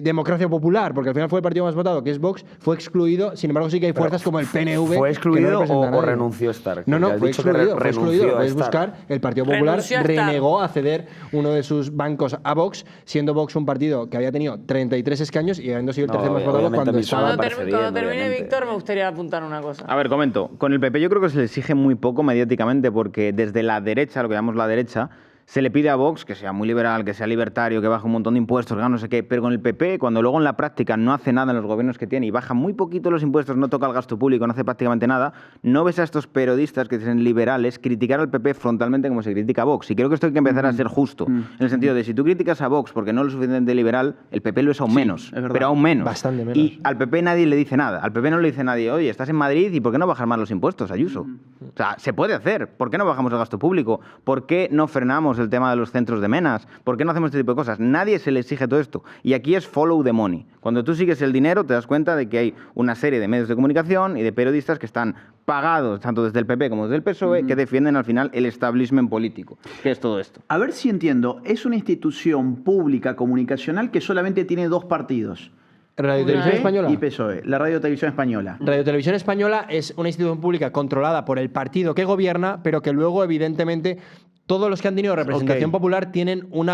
democracia popular, porque al final fue el partido más votado, que es Vox, fue excluido. Sin embargo, sí que hay fuerzas como el PNV. ¿Fue excluido que no o renunció a estar? No, fue excluido. Puedes buscar, el Partido Popular renegó a ceder uno de sus bancos a Vox, siendo Vox un partido que había tenido 33 escaños y habiendo sido el tercer más votado cuando estaba... Cuando termine Víctor, me gustaría apuntar una cosa. A ver, comento. Con el PP yo creo que se le exige muy poco mediáticamente, porque desde la derecha, lo que llamamos la derecha, se le pide a Vox que sea muy liberal, que sea libertario, que baje un montón de impuestos, no sé qué, pero con el PP, cuando luego en la práctica no hace nada en los gobiernos que tiene y baja muy poquito los impuestos, no toca el gasto público, no hace prácticamente nada, no ves a estos periodistas que dicen liberales criticar al PP frontalmente como se critica a Vox. Y creo que esto hay que empezar a ser justo, en el sentido de si tú criticas a Vox porque no es lo suficientemente liberal, el PP lo es aún menos, pero aún menos. Bastante menos. Y al PP nadie le dice nada. Al PP no le dice nadie, oye, estás en Madrid y ¿por qué no bajar más los impuestos, Ayuso? O sea, se puede hacer. ¿Por qué no bajamos el gasto público? ¿Por qué no frenamos el tema de los centros de menas? ¿Por qué no hacemos este tipo de cosas? Nadie se le exige todo esto. Y aquí es follow the money. Cuando tú sigues el dinero te das cuenta de que hay una serie de medios de comunicación y de periodistas que están pagados, tanto desde el PP como desde el PSOE, que defienden al final el establishment político. ¿Qué es todo esto? A ver si entiendo. Es una institución pública comunicacional que solamente tiene dos partidos. Radio Televisión Española y PSOE, la Radio Televisión Española. Radio Televisión Española es una institución pública controlada por el partido que gobierna, pero que luego, evidentemente, todos los que han tenido representación popular tienen un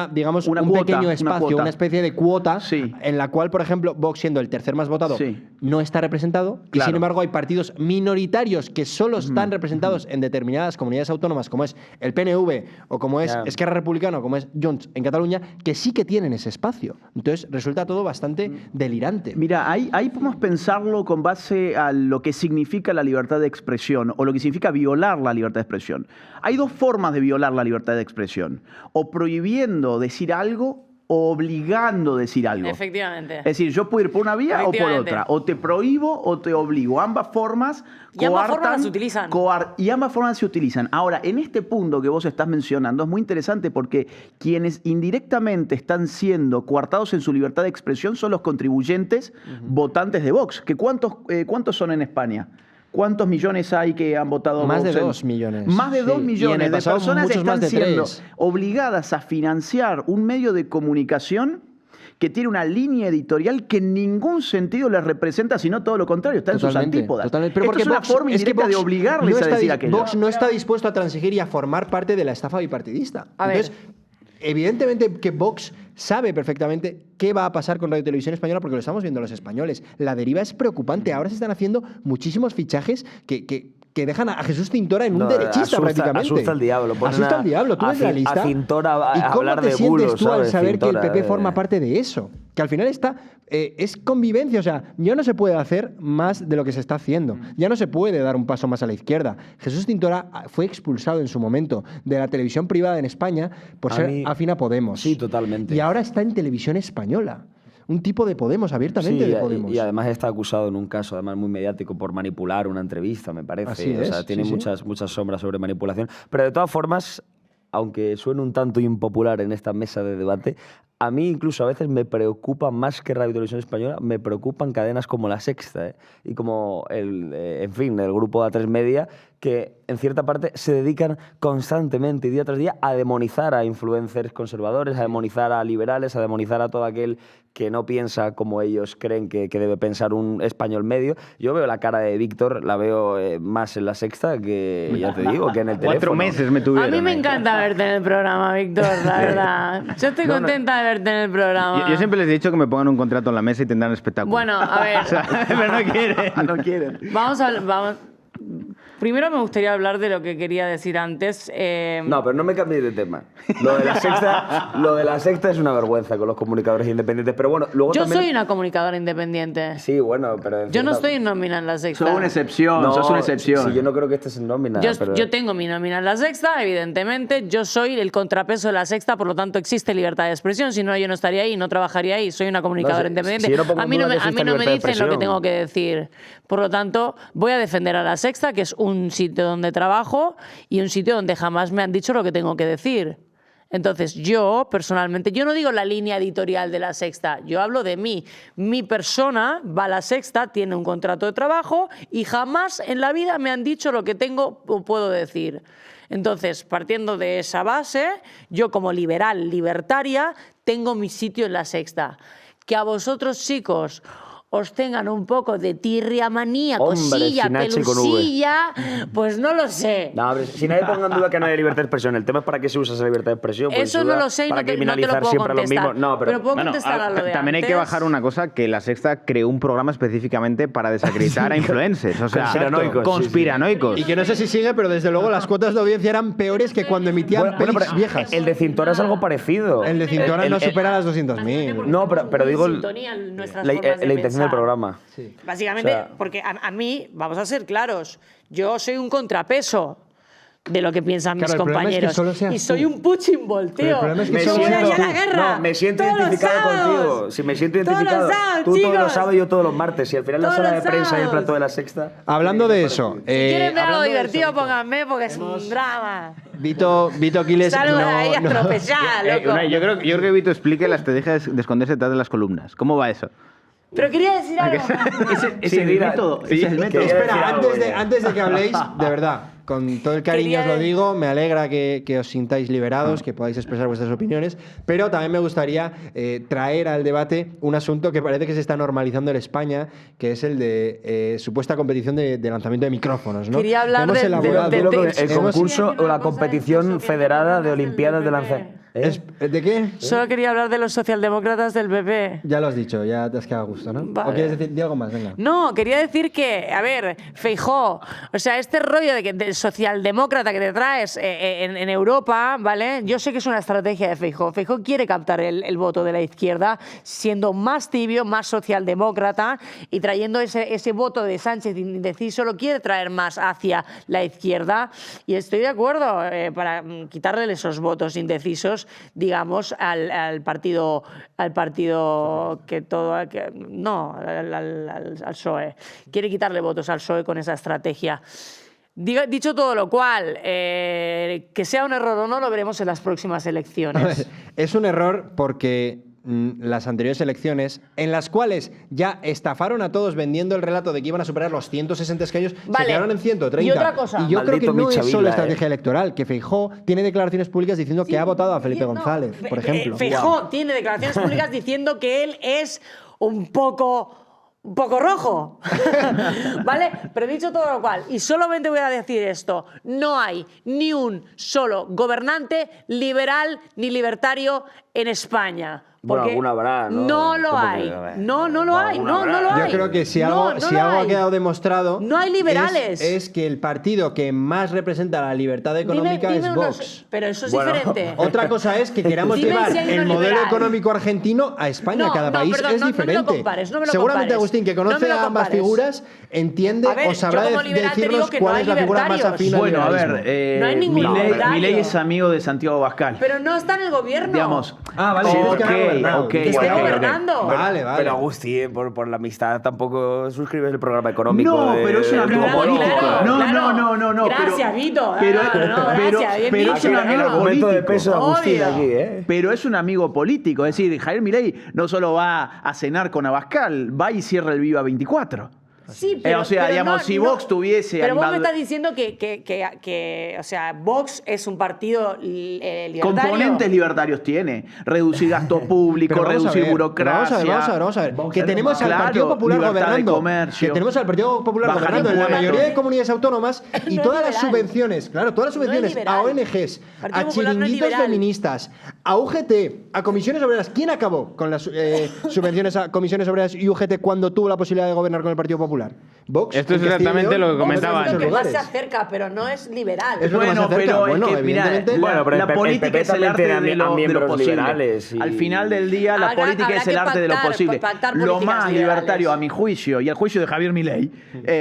pequeño espacio, una especie de cuota, en la cual, por ejemplo, Vox, siendo el tercer más votado, no está representado. Claro. Y sin embargo, hay partidos minoritarios que solo están representados en determinadas comunidades autónomas, como es el PNV o como es Esquerra Republicana o como es Junts en Cataluña, que sí que tienen ese espacio. Entonces, resulta todo bastante delirante. Mira, ahí podemos pensarlo con base a lo que significa la libertad de expresión o lo que significa violar la libertad de expresión. Hay dos formas de violar la libertad de expresión: o prohibiendo decir algo o obligando a decir algo. Efectivamente. Es decir, yo puedo ir por una vía o por otra. O te prohíbo o te obligo. Ambas formas y ambas formas se utilizan. Y ambas formas se utilizan. Ahora, en este punto que vos estás mencionando es muy interesante porque quienes indirectamente están siendo coartados en su libertad de expresión son los contribuyentes votantes de Vox. ¿Cuántos son en España? ¿Cuántos millones hay que han votado Más Vox? de 2 millones. Más de 2 millones de personas están siendo obligadas a financiar un medio de comunicación que tiene una línea editorial que en ningún sentido les representa, sino todo lo contrario, está en sus antípodas. Totalmente. Pero esto es una forma indirecta de obligarles a decir aquello. Vox no está dispuesto a transigir y a formar parte de la estafa bipartidista. Entonces, evidentemente que Vox sabe perfectamente qué va a pasar con Radio Televisión Española, porque lo estamos viendo los españoles. La deriva es preocupante. Ahora se están haciendo muchísimos fichajes que dejan a Jesús Cintora en un derechista prácticamente. Asusta al diablo. Asusta al diablo. Tú ves la lista. A Cintora ¿Y cómo hablar te de sientes bulos, tú al ¿sabes? saber Cintora, que el PP forma parte de eso? Que al final es convivencia. O sea, ya no se puede hacer más de lo que se está haciendo. Ya no se puede dar un paso más a la izquierda. Jesús Cintora fue expulsado en su momento de la televisión privada en España por ser afín a Podemos. Sí, totalmente. Y ahora está en Televisión Española. Un tipo de Podemos, abiertamente de Podemos. Y además está acusado en un caso además muy mediático por manipular una entrevista, me parece. Así es, o sea, tiene muchas sombras sobre manipulación. Pero de todas formas, aunque suene un tanto impopular en esta mesa de debate, a mí incluso a veces me preocupa más que Radio Televisión Española, me preocupan cadenas como La Sexta y como el grupo de A3 Media, que en cierta parte se dedican constantemente, día tras día, a demonizar a influencers conservadores, a demonizar a liberales, a demonizar a todo aquel que no piensa como ellos creen que debe pensar un español medio. Yo veo la cara de Víctor, la veo más en La Sexta que, ya te digo, que en el teléfono. 4 meses me tuvieron. A mí me encanta verte en el programa, Víctor, la verdad. Yo estoy contenta de verte en el programa. Yo siempre les he dicho que me pongan un contrato en la mesa y tendrán espectáculo. Bueno, a ver. Pero no quieren. No quieren. Vamos. Primero me gustaría hablar de lo que quería decir antes. No, pero no me cambies de tema. Lo de la sexta es una vergüenza con los comunicadores independientes. Pero bueno, luego yo también... soy una comunicadora independiente. Sí, bueno, pero... Yo no estoy en nómina en La Sexta. Sos una excepción, sos una excepción. Sí, yo no creo que estés en nómina. Yo tengo mi nómina en La Sexta, evidentemente. Yo soy el contrapeso de La Sexta, por lo tanto existe libertad de expresión. Si no, yo no estaría ahí, no trabajaría ahí. Soy una comunicadora independiente. A mí no me dicen lo que tengo que decir. Por lo tanto, voy a defender a La Sexta, que es un sitio donde trabajo y un sitio donde jamás me han dicho lo que tengo que decir. Entonces, yo, personalmente, yo no digo la línea editorial de La Sexta, yo hablo de mí. Mi persona va a La Sexta, tiene un contrato de trabajo y jamás en la vida me han dicho lo que tengo o puedo decir. Entonces, partiendo de esa base, yo como liberal, libertaria, tengo mi sitio en La Sexta. Que a vosotros, chicos, os tengan un poco de tirria, manía, cosilla, pelusilla, pues no lo sé. No, pero si nadie ponga en duda que no haya libertad de expresión, el tema es para qué se usa esa libertad de expresión. Eso no lo sé y no te lo puedo contestar. No, pero puedo contestar a lo de también antes. hay que bajar una cosa, que La Sexta creó un programa específicamente para desacreditar a influencers, o sea, conspiranoicos. Y que no sé si sigue, pero desde luego las cuotas de audiencia eran peores que cuando emitían pelis viejas. El de Cintora es algo parecido. El de Cintora no supera las 200.000. No, pero digo la intención del programa. Sí. Básicamente, o sea, porque a mí, vamos a ser claros, yo soy un contrapeso de lo que piensan mis compañeros. Es que y soy un punching ball, tío. Me siento identificado contigo. Si me siento identificado, tú todos los sábados y yo todos los martes. Y al final la sala de prensa y el plato de La Sexta. Hablando de eso. Si quieren ver algo divertido, pónganme, porque es un drama. Vito Quiles. Ahí atropellada, loco. Yo creo que Vito explique la estrategia de esconderse detrás de las columnas. ¿Cómo va eso? Pero quería decir algo. Ese es el método. Espera, antes de que habléis, de verdad, con todo el cariño os lo digo, me alegra que os sintáis liberados, que podáis expresar vuestras opiniones, pero también me gustaría traer al debate un asunto que parece que se está normalizando en España, que es el de supuesta competición de lanzamiento de micrófonos, ¿no? Quería hablar el concurso o la competición federada de Olimpiadas de lanzamiento. ¿De qué? Solo quería hablar de los socialdemócratas del PP. Ya lo has dicho, ya te has quedado a gusto, ¿no? Vale. ¿O quieres decir algo más? Venga. No, quería decir que, a ver, Feijóo, o sea, este rollo del socialdemócrata que te traes en Europa, ¿vale? Yo sé que es una estrategia de Feijóo. Feijóo quiere captar el voto de la izquierda, siendo más tibio, más socialdemócrata y trayendo ese voto de Sánchez indeciso, lo quiere traer más hacia la izquierda. Y estoy de acuerdo para quitarle esos votos indecisos, digamos, al partido que todo... no, al PSOE. Quiere quitarle votos al PSOE con esa estrategia. Dicho todo lo cual, que sea un error o no, lo veremos en las próximas elecciones. Es un error porque las anteriores elecciones, en las cuales ya estafaron a todos vendiendo el relato de que iban a superar los 160 escaños, se quedaron en 130. Y otra cosa. Y yo creo que no es solo estrategia electoral, que Feijóo tiene declaraciones públicas diciendo que ha votado a Felipe González, por ejemplo. Feijóo tiene declaraciones públicas diciendo que él es un poco rojo, ¿vale? Pero dicho todo lo cual, y solamente voy a decir esto, no hay ni un solo gobernante liberal ni libertario en España. Bueno, alguna habrá, ¿no? No lo hay. No lo hay. Yo creo que si algo ha quedado demostrado... No hay liberales. Es que el partido que más representa la libertad económica es Vox. Pero eso es diferente. Otra cosa es que queramos llevar el modelo económico argentino a España. Cada país es diferente. No me lo compares. Seguramente Agustín, que conoce a ambas figuras, entiende o sabrá decirnos cuál es la figura más afín al Bueno, a liberalismo. ver, Milei es amigo de Santiago Abascal. Pero no está en el gobierno. Digamos. Vale. Está gobernando. Vale. Pero Agustín, por la amistad tampoco suscribes el programa económico. No, pero es un amigo político. No. Gracias, Vito. Pero es un amigo político. De peso Agustín aquí, Pero es un amigo político. Es decir, Javier Milei no solo va a cenar con Abascal, va y cierra el Viva 24. Sí, pero, o sea, digamos, si Vox tuviese... Pero vos me estás diciendo que o sea, Vox es un partido libertario. Componentes libertarios tiene. Reducir gasto público, reducir burocracia. Vamos a ver. Que tenemos al Partido Popular gobernando. Que tenemos al Partido Popular gobernando en la mayoría de comunidades autónomas y todas las subvenciones, a ONGs, a chiringuitos feministas, a UGT, a comisiones obreras. ¿Quién acabó con las subvenciones a comisiones obreras y UGT cuando tuvo la posibilidad de gobernar con el Partido Popular? Vox. Esto es exactamente lo que comentaba antes. Es lo que más se acerca, pero no es liberal. Es bueno, pero evidentemente la política es el arte de lo posible. Al final del día, la política es el arte de lo posible. Lo más libertario, a mi juicio, y al juicio de Javier Milei,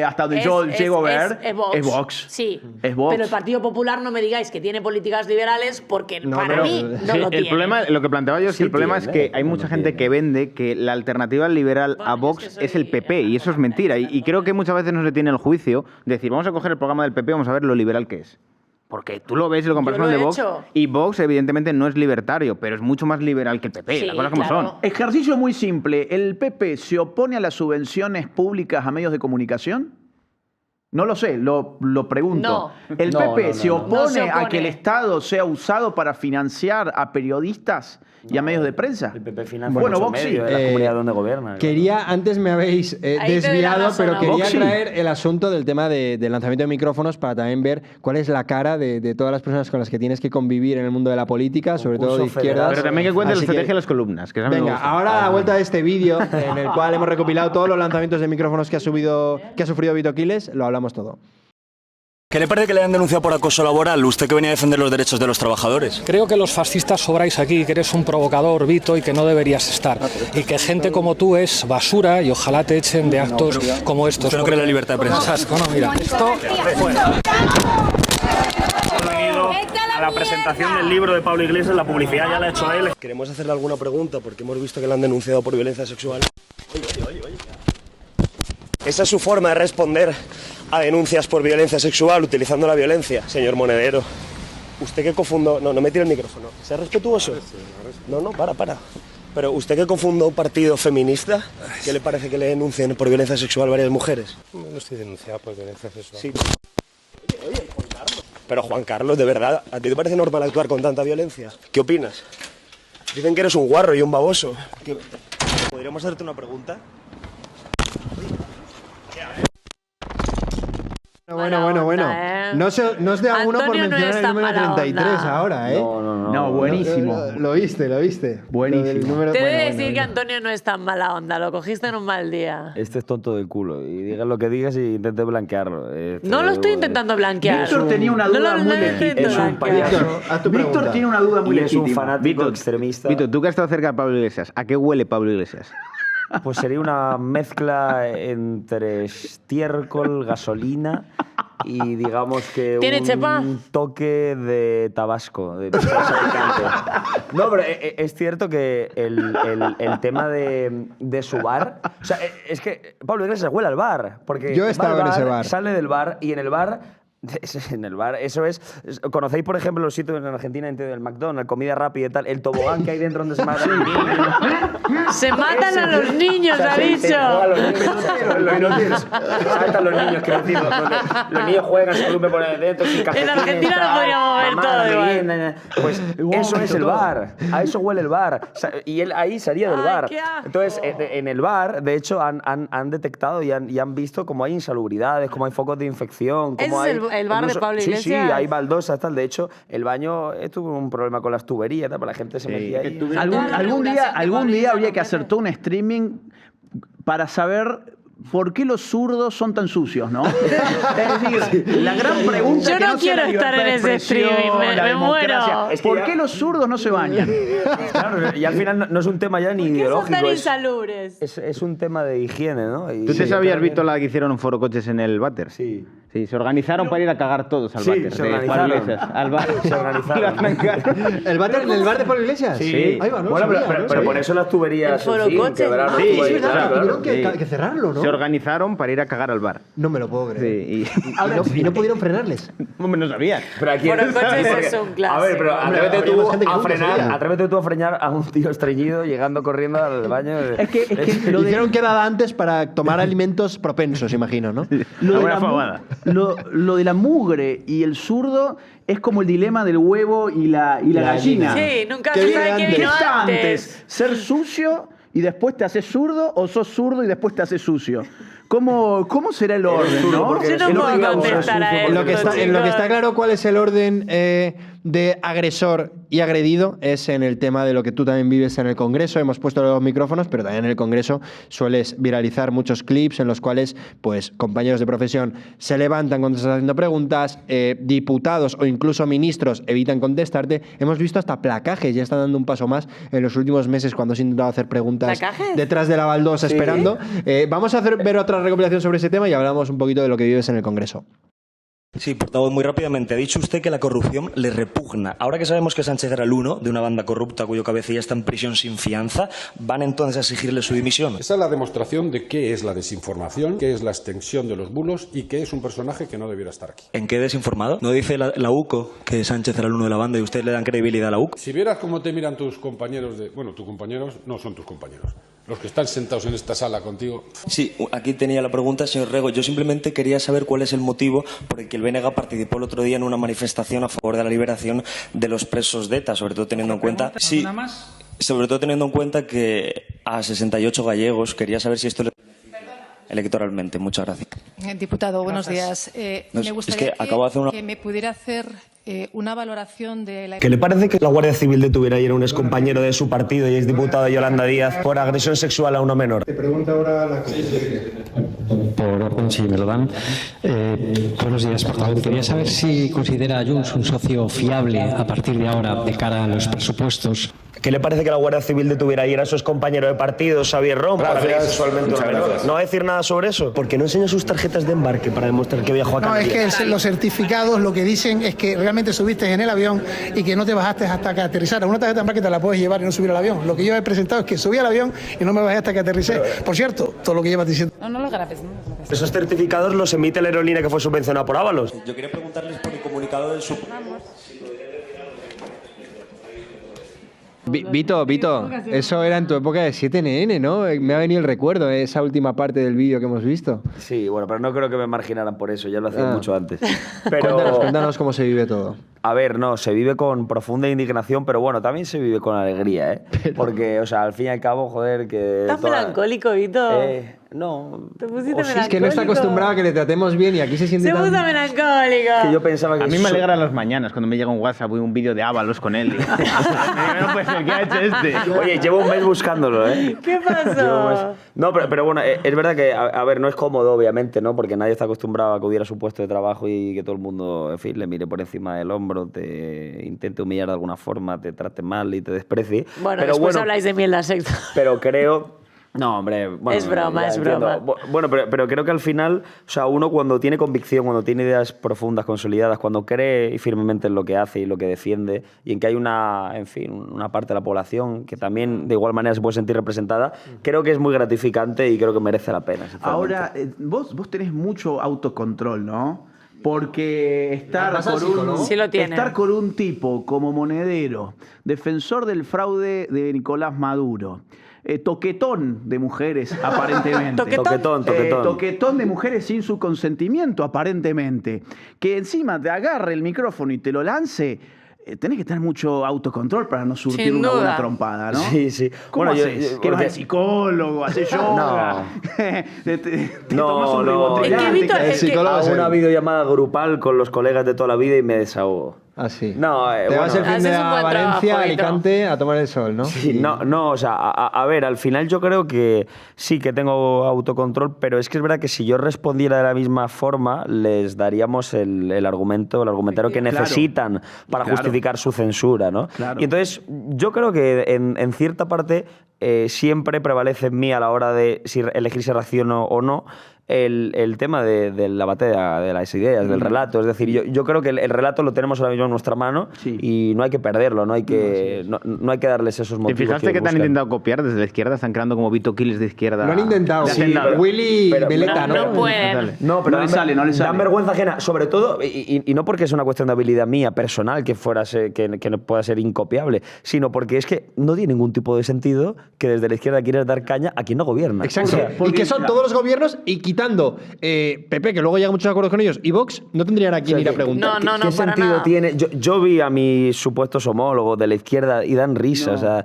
hasta donde yo llego a ver, es Vox. Sí, es Vox. Pero el Partido Popular no me digáis que tiene políticas liberales porque para mí no lo tiene. El problema, lo que planteaba yo es que el problema es que hay mucha gente que vende que la alternativa liberal a Vox es el PP, y eso es mentira. Y creo que muchas veces no se tiene el juicio de decir, vamos a coger el programa del PP, vamos a ver lo liberal que es. Porque tú lo ves y lo comparas con el de Vox. Y Vox, evidentemente, no es libertario, pero es mucho más liberal que el PP. Sí, las cosas como son. Ejercicio muy simple. ¿El PP se opone a las subvenciones públicas a medios de comunicación? No lo sé, lo pregunto. No. ¿El PP se opone a que el opone. Estado sea usado para financiar a periodistas y a medios de prensa? El PP financia Bueno, mucho Vox sí. medio de la comunidad donde gobierna. Quería, antes me habéis desviado, pero quería Vox sí. traer el asunto del tema del lanzamiento de micrófonos para también ver cuál es la cara de todas las personas con las que tienes que convivir en el mundo de la política, sobre todo de izquierdas. Pero también que cuente la Así estrategia de las columnas. Que esa me Venga, gusta. ahora a la vuelta de este vídeo, en el cual hemos recopilado todos los lanzamientos de micrófonos que ha sufrido Vito Quiles, lo hablamos todo. ¿Qué le parece que le hayan denunciado por acoso laboral? Usted que venía a defender los derechos de los trabajadores. Creo que los fascistas sobráis aquí, que eres un provocador, Vito, y que no deberías estar. Y que gente como tú es basura y ojalá te echen de actos como estos. ¿Usted no cree en la libertad de prensa? No, mira, esto fuera. A la presentación del libro de Pablo Iglesias, la publicidad ya la ha hecho él. Queremos hacerle alguna pregunta porque hemos visto que le han denunciado por violencia sexual. Oye. Esa es su forma de responder a denuncias por violencia sexual, utilizando la violencia, señor Monedero. Usted que confundó... No me tire el micrófono. ¿Sea respetuoso? No, para. Pero usted que confundó un partido feminista, ¿qué le parece que le denuncien por violencia sexual varias mujeres? No estoy denunciado por violencia sexual. Sí. Oye, Juan Carlos. Pero Juan Carlos, de verdad, ¿a ti te parece normal actuar con tanta violencia? ¿Qué opinas? Dicen que eres un guarro y un baboso. ¿Podríamos hacerte una pregunta? Bueno. No os dé a uno por mencionar el número 33 ahora, ¿eh? No, buenísimo. Lo viste. Buenísimo. Te he de decir que Antonio no es tan mala onda, lo cogiste en un mal día. Este es tonto del culo. Y digas lo que digas y intentes blanquearlo. No lo estoy intentando blanquear. Víctor tenía una duda muy legítima. Es un payaso. Víctor tiene una duda muy legítima. Es un fanático extremista. Vito, tú que has estado cerca de Pablo Iglesias, ¿a qué huele Pablo Iglesias? Pues sería una mezcla entre estiércol, gasolina y digamos que ¿Tiene chepa? un toque de tabasco, de salsa picante. No, pero es cierto que el tema de su bar... O sea, es que Pablo Iglesias huele al bar. Porque yo he estado en ese bar. Sale del bar y en el bar... eso es... ¿Conocéis, por ejemplo, los sitios en Argentina del McDonald's, comida rápida y tal? El tobogán que hay dentro donde se matan los niños. Se matan a los niños, ha dicho. Saltan los niños, que decir, los niños juegan, se columpian por dentro, sin calcetines. En Argentina lo podríamos ver todo igual. Pues eso es el bar, a eso huele el bar. Y él ahí salía del bar. Entonces, en el bar, de hecho, han detectado y han visto cómo hay insalubridades, cómo hay focos de infección, cómo hay... ¿El bar de Pablo Iglesias? Sí, hay baldosas, tal. De hecho, el baño tuvo un problema con las tuberías, tal, para la gente se metía ahí. Algún día habría que hacer todo un streaming para saber por qué los zurdos son tan sucios, ¿no? Es decir, la gran pregunta yo que no no quiero sea la estar en ese streaming, me muero. ¿Por qué los zurdos no se bañan? Claro, y al final no es un tema ya ni ideológico. ¿Por qué son tan insalubres? Es un tema de higiene, ¿no? Y ¿Tú te sabías, Víctor, la que hicieron un foro coches en el váter? Sí. Sí, se organizaron para ir a cagar todos al váter. Se organizaron. Al bar. Se organizaron. ¿El váter en el bar de Pablo Iglesias? Sí. Ahí va, ¿no? Bueno, pero por eso las tuberías... El foro coches. Sí, es verdad, tuvieron que cerrarlo, ¿no? Se organizaron para ir a cagar al bar. No me lo puedo creer. Sí, y no pudieron frenarles. No sabían. Pero aquí Foro coches es un clásico. A ver, pero atrévete tú a frenar a un tío estreñido llegando corriendo al baño. Es que hicieron quedada antes para tomar alimentos propensos, imagino, ¿no? Lo de la mugre y el zurdo es como el dilema del huevo y la gallina. Sí, nunca se sabe qué vino antes. ¿Ser sucio y después te haces zurdo o sos zurdo y después te haces sucio? ¿Cómo será el orden, no? Yo no puedo contestar a él. En lo que está claro cuál es el orden de agresor y agredido es en el tema de lo que tú también vives en el Congreso. Hemos puesto los micrófonos, pero también en el Congreso sueles viralizar muchos clips en los cuales pues compañeros de profesión se levantan cuando estás haciendo preguntas, diputados o incluso ministros evitan contestarte. Hemos visto hasta placajes, ya están dando un paso más en los últimos meses cuando has intentado hacer preguntas detrás de la baldosa esperando. Vamos a ver otra recopilación sobre ese tema y hablamos un poquito de lo que vives en el Congreso. Sí, portavoz, muy rápidamente. Ha dicho usted que la corrupción le repugna. Ahora que sabemos que Sánchez era el uno de una banda corrupta cuyo cabecilla está en prisión sin fianza, ¿van entonces a exigirle su dimisión? Esa es la demostración de qué es la desinformación, qué es la extensión de los bulos y qué es un personaje que no debiera estar aquí. ¿En qué desinformado? ¿No dice la UCO que Sánchez era el uno de la banda y usted le dan credibilidad a la UCO? Si vieras cómo te miran tus compañeros de... Bueno, tus compañeros no son tus compañeros. Los que están sentados en esta sala contigo. Sí, aquí tenía la pregunta, señor Rego. Yo simplemente quería saber cuál es el motivo por el que el BNG participó el otro día en una manifestación a favor de la liberación de los presos de ETA, sobre todo teniendo en cuenta... Sí, sobre todo teniendo en cuenta que a 68 gallegos, quería saber si esto... electoralmente. Muchas gracias. Diputado, buenos días. Me gustaría que me pudiera hacer una valoración de la... ¿Qué le parece que la Guardia Civil detuviera ayer a un excompañero de su partido y exdiputada Yolanda Díaz por agresión sexual a una menor? Te pregunta ahora la... Por orden, si me lo dan. Buenos días, por favor. Quería saber si considera a Junts un socio fiable a partir de ahora de cara a los presupuestos. ¿Qué le parece que la Guardia Civil detuviera ayer a su compañero de partido, Xavier Rom, por agredir sexualmente a una menor? ¿No va a decir nada sobre eso? ¿Por qué no enseña sus tarjetas de embarque para demostrar que viajó a Canarias? No, es que los certificados lo que dicen es que realmente subiste en el avión y que no te bajaste hasta que aterrizara. Una tarjeta de embarque te la puedes llevar y no subir al avión. Lo que yo he presentado es que subí al avión y no me bajé hasta que aterricé. Por cierto, todo lo que llevas diciendo. No lo grabes, no. Esos certificados los emite la aerolínea que fue subvencionada por Ábalos. Yo quería preguntarles por el comunicado del Vito, eso era en tu época de 7NN, ¿no? Me ha venido el recuerdo, esa última parte del vídeo que hemos visto. Sí, bueno, pero no creo que me marginaran por eso, ya lo hacía mucho antes. Pero... Cuéntanos cómo se vive todo. A ver, no, se vive con profunda indignación, pero bueno, también se vive con alegría, ¿eh? Porque, o sea, al fin y al cabo, joder, que... ¿Estás melancólico, Vito? No. Te pusiste melancólico. Es que no está acostumbrado a que le tratemos bien y aquí se siente Se puso melancólico. Que yo pensaba que... A mí me alegran las mañanas cuando me llega un WhatsApp y un vídeo de Ábalos con él. No puede ser, ¿qué ha hecho este? Oye, llevo un mes buscándolo, ¿eh? ¿Qué pasó? No, pero bueno, es verdad que, a ver, no es cómodo, obviamente, ¿no? Porque nadie está acostumbrado a acudir a su puesto de trabajo y que todo el mundo, en fin, le mire por encima del hombro, te intente humillar de alguna forma, te trate mal y te desprecie. Bueno, pero después habláis de mí en la secta. Pero creo... No, hombre... Bueno, es broma, es broma. Bueno, pero creo que al final, o sea, uno cuando tiene convicción, cuando tiene ideas profundas, consolidadas, cuando cree firmemente en lo que hace y lo que defiende, y en que hay una, en fin, una parte de la población que también de igual manera se puede sentir representada, creo que es muy gratificante y creo que merece la pena. Ahora, vos tenés mucho autocontrol, ¿no? Porque estar con un tipo como Monedero, defensor del fraude de Nicolás Maduro, toquetón de mujeres, aparentemente. Toquetón de mujeres sin su consentimiento, aparentemente. Que encima te agarre el micrófono y te lo lance. Tenés que tener mucho autocontrol para no surtir una buena trompada, ¿no? Sí, sí. ¿Cómo haces? ¿Qué vas al psicólogo? ¿Haces yoga? No. Hago una videollamada grupal con los colegas de toda la vida y me desahogo. Ah, sí. No, te vas el fin de Valencia, Alicante, a tomar el sol, ¿no? Sí, no, o sea, a ver, al final yo creo que sí que tengo autocontrol, pero es que es verdad que si yo respondiera de la misma forma, les daríamos el argumentario que necesitan para justificar su censura, ¿no? Claro. Y entonces, yo creo que en cierta parte siempre prevalece en mí a la hora de si elegir si reacciono o no, el tema de la batalla de las ideas, del relato. Es decir, yo creo que el relato lo tenemos ahora mismo en nuestra mano y no hay que perderlo, no hay que darles esos motivos. ¿Te fijaste que te han intentado copiar desde la izquierda? Están creando como Vito Quiles de izquierda. Lo han intentado. Sí, Willy Veleta, ¿no? No pueden. No, pero no le sale. Dan vergüenza ajena, sobre todo, y no porque es una cuestión de habilidad mía personal que no pueda ser incopiable, sino porque es que no tiene ningún tipo de sentido que desde la izquierda quieras dar caña a quien no gobierna. Exacto. Y que son todos los gobiernos y quitando PP, que luego llega a muchos acuerdos con ellos, y Vox, no tendrían a quién ir a preguntar. No, ¿Qué sentido nada. tiene? Yo vi a mis supuestos homólogos de la izquierda y dan risa. O sea,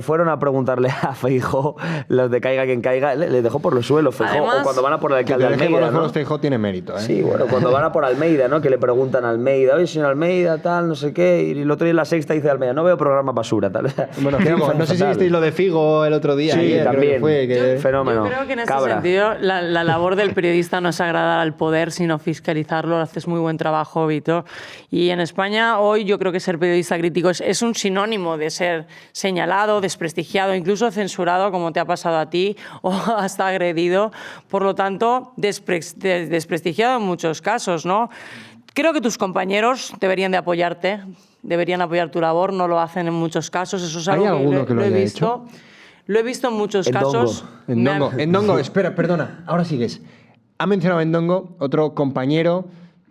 fueron a preguntarle a Feijóo, los de caiga quien caiga, les dejó por los suelos Feijóo. Además, o cuando van a por el alcalde que Almeida, por los Feijóo tiene mérito, ¿eh? Sí, bueno, cuando van a por Almeida, ¿no? Que le preguntan a Almeida, oye, señor Almeida, tal, no sé qué, y el otro día en la sexta dice Almeida, no veo programa basura, tal. Bueno, no sé si visteis lo de Figo el otro día. Sí, ayer, también. Fenómeno. Yo creo que en este sentido la labor del periodista no es agradar al poder, sino fiscalizarlo. Haces muy buen trabajo, Vito. Y en España hoy yo creo que ser periodista crítico es un sinónimo de ser señalado, desprestigiado, incluso censurado, como te ha pasado a ti, o hasta agredido. Por lo tanto, desprestigiado en muchos casos, ¿no? Creo que tus compañeros deberían de apoyarte, deberían apoyar tu labor, no lo hacen en muchos casos, eso es algo que lo he visto. Lo he visto en muchos casos. Ndongo, espera, perdona, ahora sigues. Ha mencionado a Ndongo, otro compañero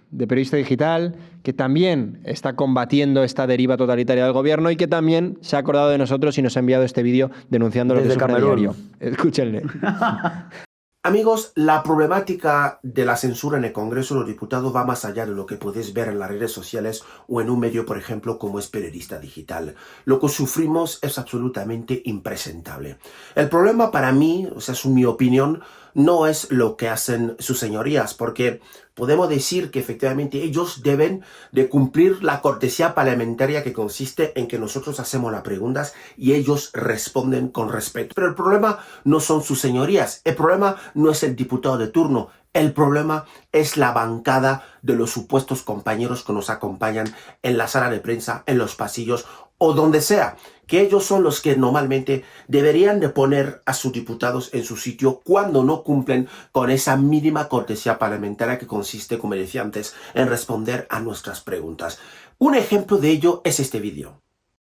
de periodista digital, que también está combatiendo esta deriva totalitaria del gobierno y que también se ha acordado de nosotros y nos ha enviado este vídeo denunciando lo que sufre a diario. Escúchenle. Amigos, la problemática de la censura en el Congreso de los Diputados va más allá de lo que podéis ver en las redes sociales o en un medio, por ejemplo, como es Periodista Digital. Lo que sufrimos es absolutamente impresentable. El problema para mí, o sea, es mi opinión, no es lo que hacen sus señorías, porque podemos decir que efectivamente ellos deben de cumplir la cortesía parlamentaria que consiste en que nosotros hacemos las preguntas y ellos responden con respeto. Pero el problema no son sus señorías, el problema no es el diputado de turno, el problema es la bancada de los supuestos compañeros que nos acompañan en la sala de prensa, en los pasillos o donde sea, que ellos son los que normalmente deberían de poner a sus diputados en su sitio cuando no cumplen con esa mínima cortesía parlamentaria que consiste, como decía antes, en responder a nuestras preguntas. Un ejemplo de ello es este vídeo.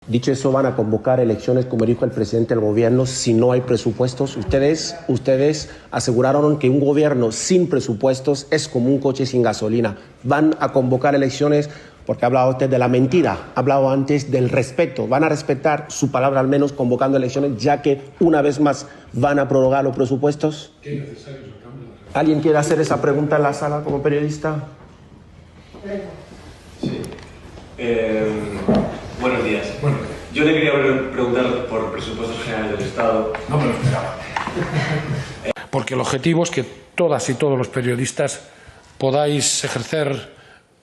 Dicho eso, van a convocar elecciones, como dijo el presidente del gobierno, si no hay presupuestos. Ustedes aseguraron que un gobierno sin presupuestos es como un coche sin gasolina. Van a convocar elecciones porque ha hablado usted de la mentira, ha hablado antes del respeto. Van a respetar su palabra al menos convocando elecciones, ya que una vez más van a prorrogar los presupuestos. ¿Alguien quiere hacer esa pregunta en la sala como periodista? Sí. Buenos días. Bueno, yo le quería preguntar por presupuestos generales del Estado. No me lo esperaba. Porque el objetivo es que todas y todos los periodistas podáis ejercer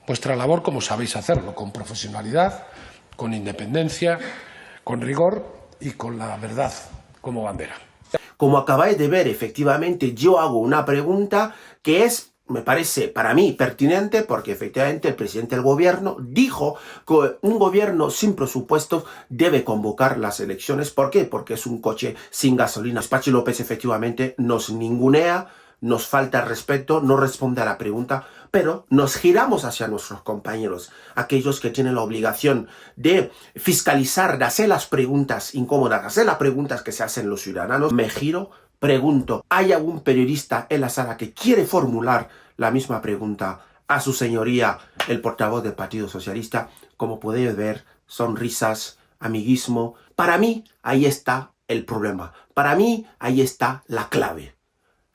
vuestra labor como sabéis hacerlo, con profesionalidad, con independencia, con rigor y con la verdad como bandera. Como acabáis de ver, efectivamente, yo hago una pregunta que es, me parece para mí pertinente, porque efectivamente el presidente del gobierno dijo que un gobierno sin presupuestos debe convocar las elecciones. ¿Por qué? Porque es un coche sin gasolina. Patxi López efectivamente nos ningunea, nos falta respeto, no responde a la pregunta, pero nos giramos hacia nuestros compañeros, aquellos que tienen la obligación de fiscalizar, de hacer las preguntas incómodas, de hacer las preguntas que se hacen los ciudadanos. Me giro, pregunto, ¿hay algún periodista en la sala que quiere formular la misma pregunta a su señoría, el portavoz del Partido Socialista? Como podéis ver, sonrisas, amiguismo. Para mí, ahí está el problema. Para mí, ahí está la clave.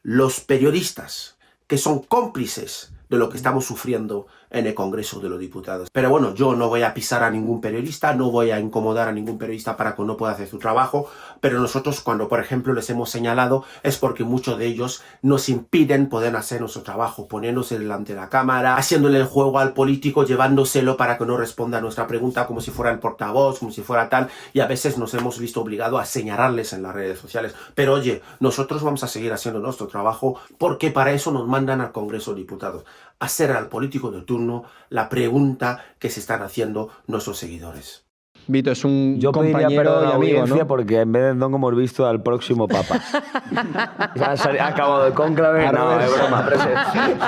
Los periodistas que son cómplices de lo que estamos sufriendo en el Congreso de los Diputados. Pero bueno, yo no voy a pisar a ningún periodista, no voy a incomodar a ningún periodista para que no pueda hacer su trabajo, pero nosotros cuando, por ejemplo, les hemos señalado es porque muchos de ellos nos impiden poder hacer nuestro trabajo, poniéndose delante de la cámara, haciéndole el juego al político, llevándoselo para que no responda a nuestra pregunta como si fuera el portavoz, como si fuera tal, y a veces nos hemos visto obligados a señalarles en las redes sociales. Pero oye, nosotros vamos a seguir haciendo nuestro trabajo porque para eso nos mandan al Congreso de Diputados, hacer al político de turno la pregunta que se están haciendo nuestros seguidores. Vito, es un Yo compañero y amigo, ¿no? Porque en vez de Ndongo hemos visto al próximo papa. Ha acabado el cónclave. No, es broma, pero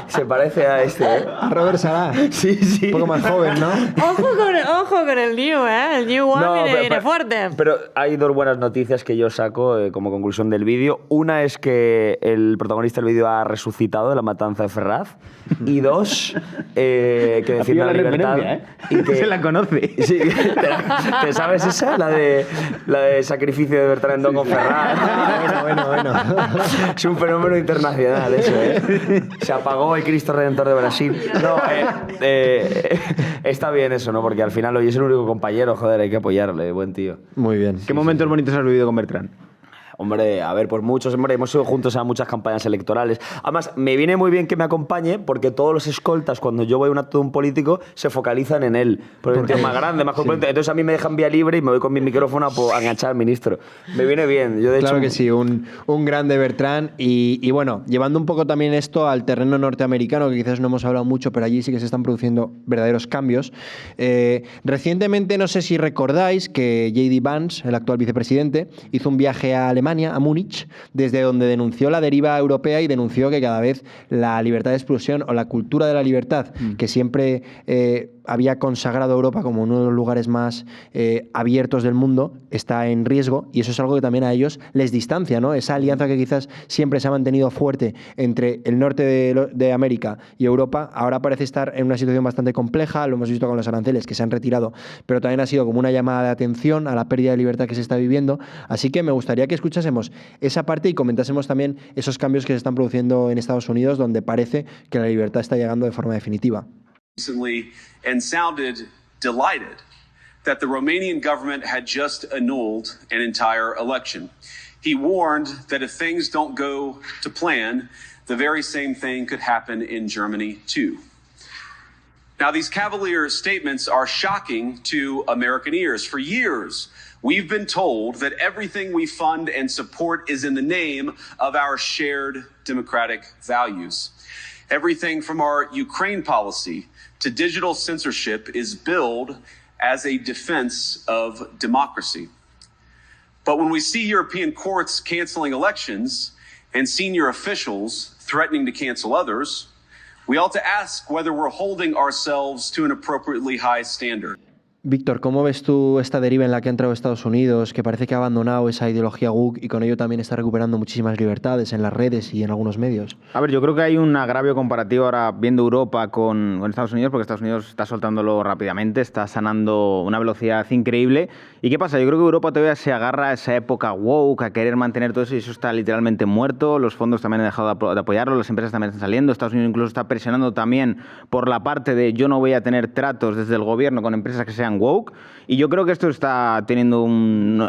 se parece a este, ¿eh? A Robert Salá. Sí, sí. Un poco más joven, ¿no? Ojo con el New, ¿eh? El New One viene fuerte. Pero hay dos buenas noticias que yo saco como conclusión del vídeo. Una es que el protagonista del vídeo ha resucitado de la matanza de Ferraz. Y dos, que defiende la libertad. Y que se la conoce. Sí, ¿te sabes esa? La de sacrificio de Bertrand Ndongo Ferraz. Bueno. Es un fenómeno internacional eso, ¿eh? Se apagó el Cristo Redentor de Brasil. No, está bien eso, ¿no? Porque al final hoy es el único compañero, joder, hay que apoyarle, buen tío. Muy bien. ¿Qué momentos bonitos has vivido con Bertrand? Hombre, a ver, pues muchos, hombre, hemos ido juntos a muchas campañas electorales. Además, me viene muy bien que me acompañe porque todos los escoltas, cuando yo voy a un acto de un político, se focalizan en él. Porque es un tío más grande, más corpulento. Entonces a mí me dejan vía libre y me voy con mi micrófono a enganchar al ministro. Me viene bien. Yo, de claro hecho, que sí, un grande Bertrand. Y bueno, llevando un poco también esto al terreno norteamericano, que quizás no hemos hablado mucho, pero allí sí que se están produciendo verdaderos cambios. Recientemente, no sé si recordáis que J.D. Vance, el actual vicepresidente, hizo un viaje a Alemania Alemania, a Múnich, desde donde denunció la deriva europea y denunció que cada vez la libertad de expresión o la cultura de la libertad, que siempre había consagrado a Europa como uno de los lugares más abiertos del mundo, está en riesgo, y eso es algo que también a ellos les distancia, ¿no? Esa alianza que quizás siempre se ha mantenido fuerte entre el norte de América y Europa, ahora parece estar en una situación bastante compleja. Lo hemos visto con los aranceles que se han retirado, pero también ha sido como una llamada de atención a la pérdida de libertad que se está viviendo. Así que me gustaría que escuchásemos esa parte y comentásemos también esos cambios que se están produciendo en Estados Unidos, donde parece que la libertad está llegando de forma definitiva. And sounded delighted that the Romanian government had just annulled an entire election. He warned that if things don't go to plan, the very same thing could happen in Germany too. Now, these cavalier statements are shocking to American ears. For years, we've been told that everything we fund and support is in the name of our shared democratic values. Everything from our Ukraine policy to digital censorship is billed as a defense of democracy. But when we see European courts canceling elections and senior officials threatening to cancel others, we ought to ask whether we're holding ourselves to an appropriately high standard. Víctor, ¿cómo ves tú esta deriva en la que ha entrado Estados Unidos, que parece que ha abandonado esa ideología woke y con ello también está recuperando muchísimas libertades en las redes y en algunos medios? A ver, yo creo que hay un agravio comparativo ahora viendo Europa con Estados Unidos, porque Estados Unidos está soltándolo rápidamente, está sanando una velocidad increíble. ¿Y qué pasa? Yo creo que Europa todavía se agarra a esa época woke, a querer mantener todo eso, y eso está literalmente muerto. Los fondos también han dejado de apoyarlo, las empresas también están saliendo. Estados Unidos incluso está presionando también por la parte de yo no voy a tener tratos desde el gobierno con empresas que sean woke. Y yo creo que esto está teniendo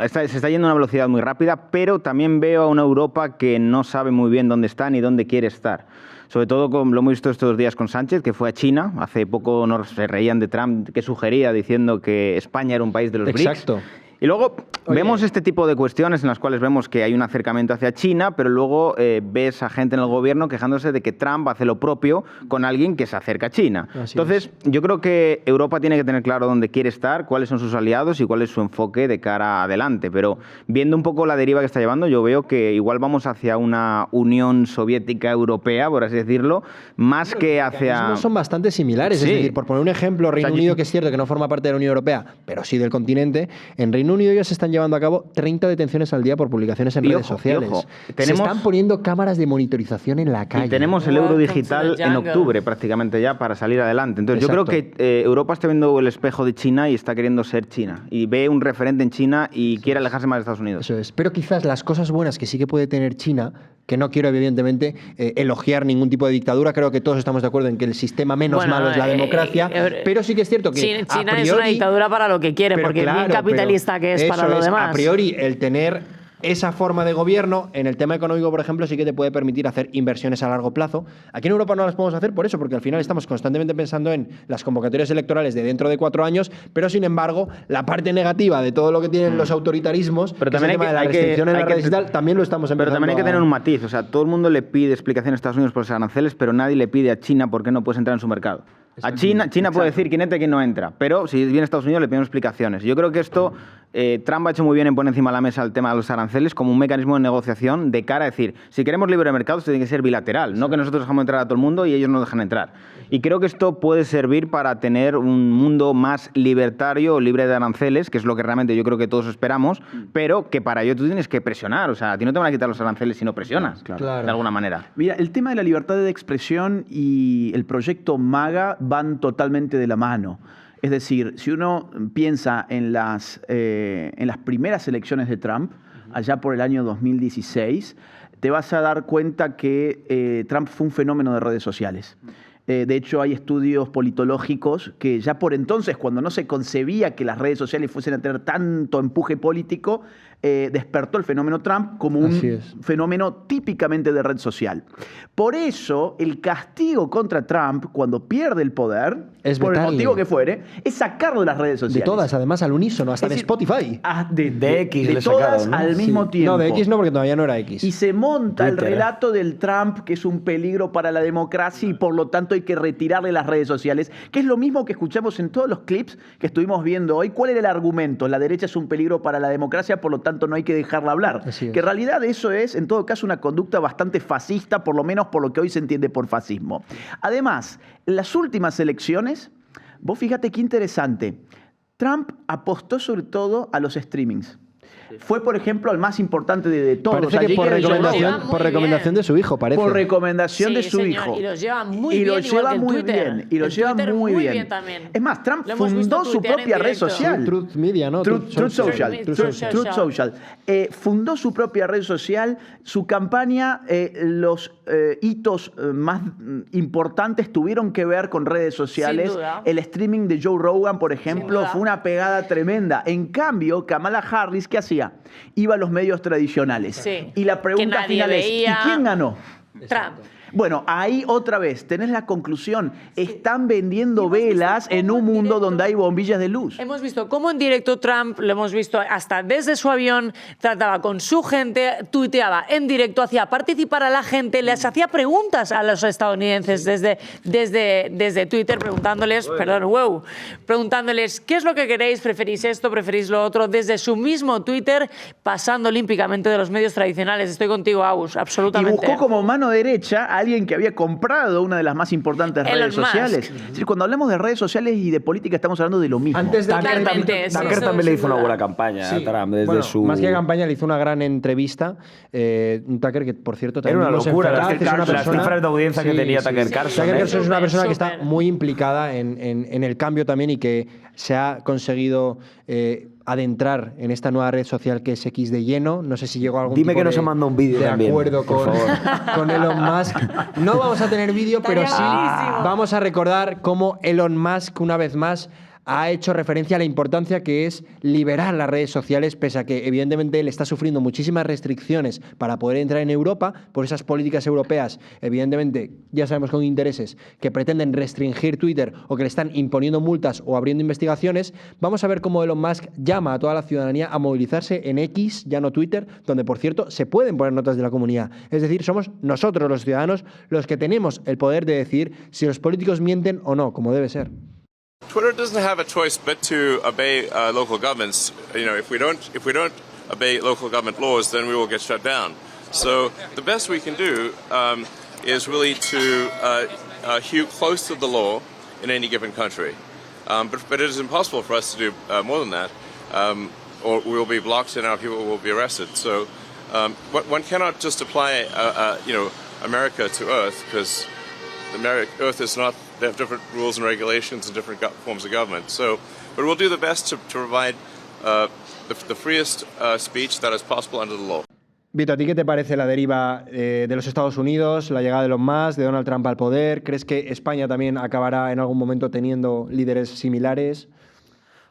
se está yendo a una velocidad muy rápida, pero también veo a una Europa que no sabe muy bien dónde está ni dónde quiere estar. Sobre todo, como lo hemos visto estos días con Sánchez, que fue a China. Hace poco se reían de Trump, que sugería diciendo que España era un país de los BRICS. Exacto. Y luego vemos este tipo de cuestiones en las cuales vemos que hay un acercamiento hacia China, pero luego ves a gente en el gobierno quejándose de que Trump hace lo propio con alguien que se acerca a China. Entonces, yo creo que Europa tiene que tener claro dónde quiere estar, cuáles son sus aliados y cuál es su enfoque de cara adelante. Pero viendo un poco la deriva que está llevando, yo veo que igual vamos hacia una Unión Soviética Europea, por así decirlo, más que hacia... Los son bastante similares. Sí. Es decir, por poner un ejemplo, Reino Unido, que es cierto que no forma parte de la Unión Europea, pero sí del continente, en Reino Unido ellos están llevando a cabo 30 detenciones al día por publicaciones en redes sociales. Se están poniendo cámaras de monitorización en la calle. Y tenemos el euro digital en octubre prácticamente ya para salir adelante. Entonces yo creo que Europa está viendo el espejo de China y está queriendo ser China. Y ve un referente en China y quiere alejarse más de Estados Unidos. Eso es. Pero quizás las cosas buenas que sí que puede tener China, que no quiero evidentemente elogiar ningún tipo de dictadura, creo que todos estamos de acuerdo en que el sistema menos malo es la democracia, pero sí que es cierto que China es una dictadura para lo que quiere, porque es bien capitalista que es para lo demás. A priori, el tener esa forma de gobierno en el tema económico, por ejemplo, sí que te puede permitir hacer inversiones a largo plazo. Aquí en Europa no las podemos hacer por eso, porque al final estamos constantemente pensando en las convocatorias electorales de dentro de 4 años, pero sin embargo, la parte negativa de todo lo que tienen los autoritarismos, pero que también es el tema de la restricción en las redes y tal, también lo estamos empezando. Pero también hay que tener un matiz. O sea, todo el mundo le pide explicación a Estados Unidos por los aranceles, pero nadie le pide a China por qué no puedes entrar en su mercado. A China puede decir quién entra y quién no entra, pero si viene a Estados Unidos le piden explicaciones. Yo creo que esto Trump ha hecho muy bien en poner encima de la mesa el tema de los aranceles como un mecanismo de negociación de cara a decir, si queremos libre mercado, esto tiene que ser bilateral, no que nosotros dejamos entrar a todo el mundo y ellos no dejan entrar. Y creo que esto puede servir para tener un mundo más libertario, libre de aranceles, que es lo que realmente yo creo que todos esperamos, pero que para ello tú tienes que presionar. O sea, a ti no te van a quitar los aranceles si no presionas, de alguna manera. Mira, el tema de la libertad de expresión y el proyecto MAGA van totalmente de la mano. Es decir, si uno piensa en las primeras elecciones de Trump, allá por el año 2016, te vas a dar cuenta que Trump fue un fenómeno de redes sociales. De hecho, hay estudios politológicos que ya por entonces, cuando no se concebía que las redes sociales fuesen a tener tanto empuje político, despertó el fenómeno Trump como un fenómeno típicamente de red social. Por eso, el castigo contra Trump, cuando pierde el poder, por el motivo que fuere, es sacarlo de las redes sociales. De todas, además, al unísono, hasta de Spotify. De X de todas al mismo tiempo. No, de X no, porque todavía no era X. Y se monta Twitter, el relato del Trump, que es un peligro para la democracia y por lo tanto hay que retirarle las redes sociales, que es lo mismo que escuchamos en todos los clips que estuvimos viendo hoy. ¿Cuál era el argumento? La derecha es un peligro para la democracia, por lo tanto tanto no hay que dejarla hablar. Que en realidad eso es, en todo caso, una conducta bastante fascista, por lo menos por lo que hoy se entiende por fascismo. Además, en las últimas elecciones, vos fíjate qué interesante, Trump apostó sobre todo a los streamings. Fue, por ejemplo, el más importante de todos. Parece que por recomendación de su hijo, parece. Por recomendación de su hijo. Y los lleva muy bien, igual que en Twitter. Y los lleva muy bien. También. Es más, Trump fundó su propia red social. Truth Media, ¿no? Truth Social. Fundó su propia red social. Su campaña, los hitos más importantes tuvieron que ver con redes sociales. Sin duda. El streaming de Joe Rogan, por ejemplo, fue una pegada tremenda. En cambio, Kamala Harris, ¿qué hacía? Iba a los medios tradicionales. Sí. Y la pregunta final es, ¿y quién ganó? Trump. Bueno, ahí otra vez tenés la conclusión. Están vendiendo velas en un mundo donde hay bombillas de luz. Hemos visto cómo en directo Trump, lo hemos visto hasta desde su avión, trataba con su gente, tuiteaba en directo, hacía participar a la gente, les hacía preguntas a los estadounidenses desde Twitter, preguntándoles, preguntándoles qué es lo que queréis, preferís esto, preferís lo otro, desde su mismo Twitter, pasando olímpicamente de los medios tradicionales. Estoy contigo, Agus, absolutamente. Y buscó como mano derecha a alguien que había comprado una de las más importantes redes sociales. Es decir, cuando hablamos de redes sociales y de política estamos hablando de lo mismo. Antes de Tucker también le hizo una buena campaña a Trump desde su... Más que campaña, le hizo una gran entrevista. Un Tucker que, por cierto, también... Era una locura. Las cifras de audiencia que tenía Tucker Carlson. Tucker Carlson es una persona que está muy implicada en el cambio también y que se ha conseguido adentrar en esta nueva red social que es X de lleno. No sé si llegó algún Dime tipo que no se manda un vídeo de también, acuerdo con Elon Musk. No vamos a tener vídeo, pero sí vamos a recordar cómo Elon Musk, una vez más, ha hecho referencia a la importancia que es liberar las redes sociales, pese a que evidentemente él está sufriendo muchísimas restricciones para poder entrar en Europa por esas políticas europeas, evidentemente, ya sabemos con intereses, que pretenden restringir Twitter o que le están imponiendo multas o abriendo investigaciones. Vamos a ver cómo Elon Musk llama a toda la ciudadanía a movilizarse en X, ya no Twitter, donde, por cierto, se pueden poner notas de la comunidad. Es decir, somos nosotros los ciudadanos los que tenemos el poder de decir si los políticos mienten o no, como debe ser. Twitter doesn't have a choice but to obey local governments. You know, if we don't obey local government laws, then we will get shut down. So the best we can do is really to hew close to the law in any given country. But it is impossible for us to do more than that, or we will be blocked and our people will be arrested. So one cannot just apply, America to Earth, because Earth is not. They have different rules and regulations and different forms of government. So, but we'll do the best to provide the freest speech that is possible under the law. Vito, ¿a ti qué te parece la deriva de los Estados Unidos, la llegada de Elon Musk, de Donald Trump al poder? ¿Crees que España también acabará en algún momento teniendo líderes similares?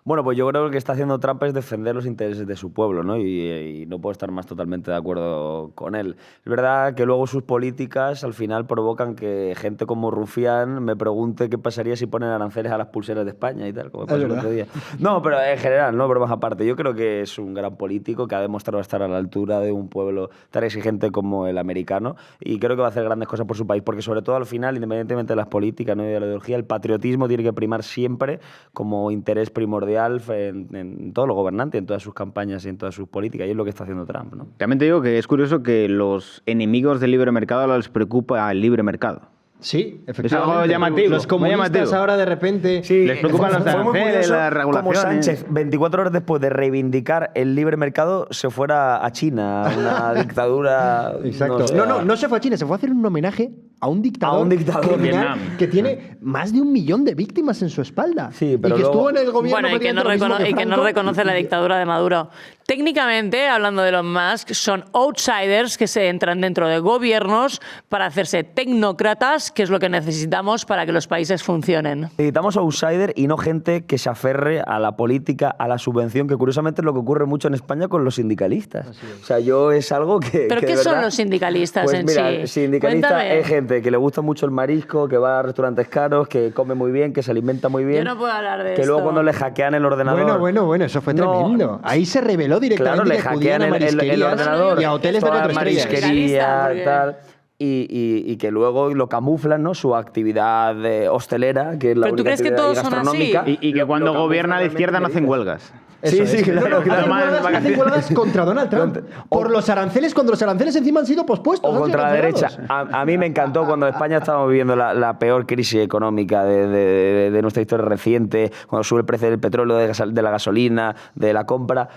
Bueno, pues yo creo que lo que está haciendo Trump es defender los intereses de su pueblo, ¿no? Y no puedo estar más totalmente de acuerdo con él. Es verdad que luego sus políticas al final provocan que gente como Rufián me pregunte qué pasaría si ponen aranceles a las pulseras de España y tal, como pasó el otro día. No, pero en general, no bromas aparte. Yo creo que es un gran político que ha demostrado estar a la altura de un pueblo tan exigente como el americano y creo que va a hacer grandes cosas por su país, porque sobre todo al final, independientemente de las políticas, ¿no? y de la ideología, el patriotismo tiene que primar siempre como interés primordial en todos los gobernantes, en todas sus campañas y en todas sus políticas, y es lo que está haciendo Trump, ¿no? También te digo que es curioso que los enemigos del libre mercado les preocupa el libre mercado. Sí, efectivamente. Es algo llamativo. Los comunistas ahora de repente les preocupan los aranceles, las regulaciones. Como Sánchez, 24 horas después de reivindicar el libre mercado, se fuera a China, a una dictadura. Exacto. No se fue a China, se fue a hacer un homenaje a un dictador, criminal que tiene más de 1 millón de víctimas en su espalda. Sí, pero y que estuvo en el gobierno. Bueno, y que no reconoce la dictadura de Maduro. Técnicamente, hablando de Elon Musk, son outsiders que se entran dentro de gobiernos para hacerse tecnócratas, que es lo que necesitamos para que los países funcionen. Necesitamos outsider y no gente que se aferre a la política, a la subvención, que curiosamente es lo que ocurre mucho en España con los sindicalistas. O sea, es algo que... ¿Pero qué son los sindicalistas pues en mira, sí? Sindicalista es gente que le gusta mucho el marisco, que va a restaurantes caros, que come muy bien, que se alimenta muy bien. Yo no puedo hablar de que esto. Luego cuando le hackean el ordenador... Bueno, eso fue tremendo. Ahí se reveló directamente le hackean el ordenador y a hoteles de 4 estrellas. Marisquería, tal... Y que luego lo camuflan, ¿no? Su actividad hostelera, que es la ¿Pero tú única crees que actividad todos son gastronómica. así? Y que cuando gobierna la izquierda no hacen huelgas. Eso sí, es. claro. Hacen huelgas contra Donald Trump. Por los aranceles, cuando los aranceles encima han sido pospuestos. O contra la derecha. A mí me encantó cuando España estaba viviendo la peor crisis económica de nuestra historia reciente, cuando sube el precio del petróleo, de la gasolina, de la compra.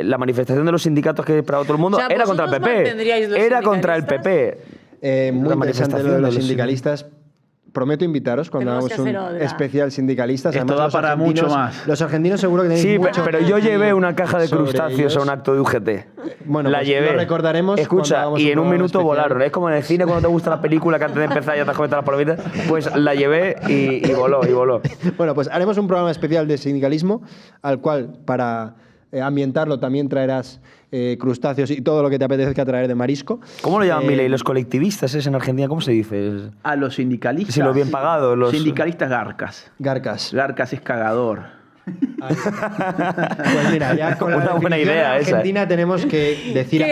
La manifestación de los sindicatos que esperaba todo el mundo era contra el PP. Era contra el PP. Muy interesante lo de los sindicalistas. Prometo invitaros cuando hagamos un especial sindicalistas. Esto da para mucho más. Los argentinos seguro que tenéis mucho. Sí, pero yo llevé una caja de crustáceos a un acto de UGT. Bueno, la pues llevé. lo recordaremos. Escucha, y en un minuto volaron. Es como en el cine cuando te gusta la película que antes de empezar ya te has comentado las palomitas. Pues la llevé y voló. Bueno, pues haremos un programa especial de sindicalismo al cual, para ambientarlo, también traerás crustáceos y todo lo que te apetezca traer de marisco. ¿Cómo lo llaman, Milei? ¿Los colectivistas en Argentina? ¿Cómo se dice? A los sindicalistas. Sí, los bien pagados. Los sindicalistas garcas. Garcas es cagador. Pues mira, ya con una buena idea Argentina tenemos que decir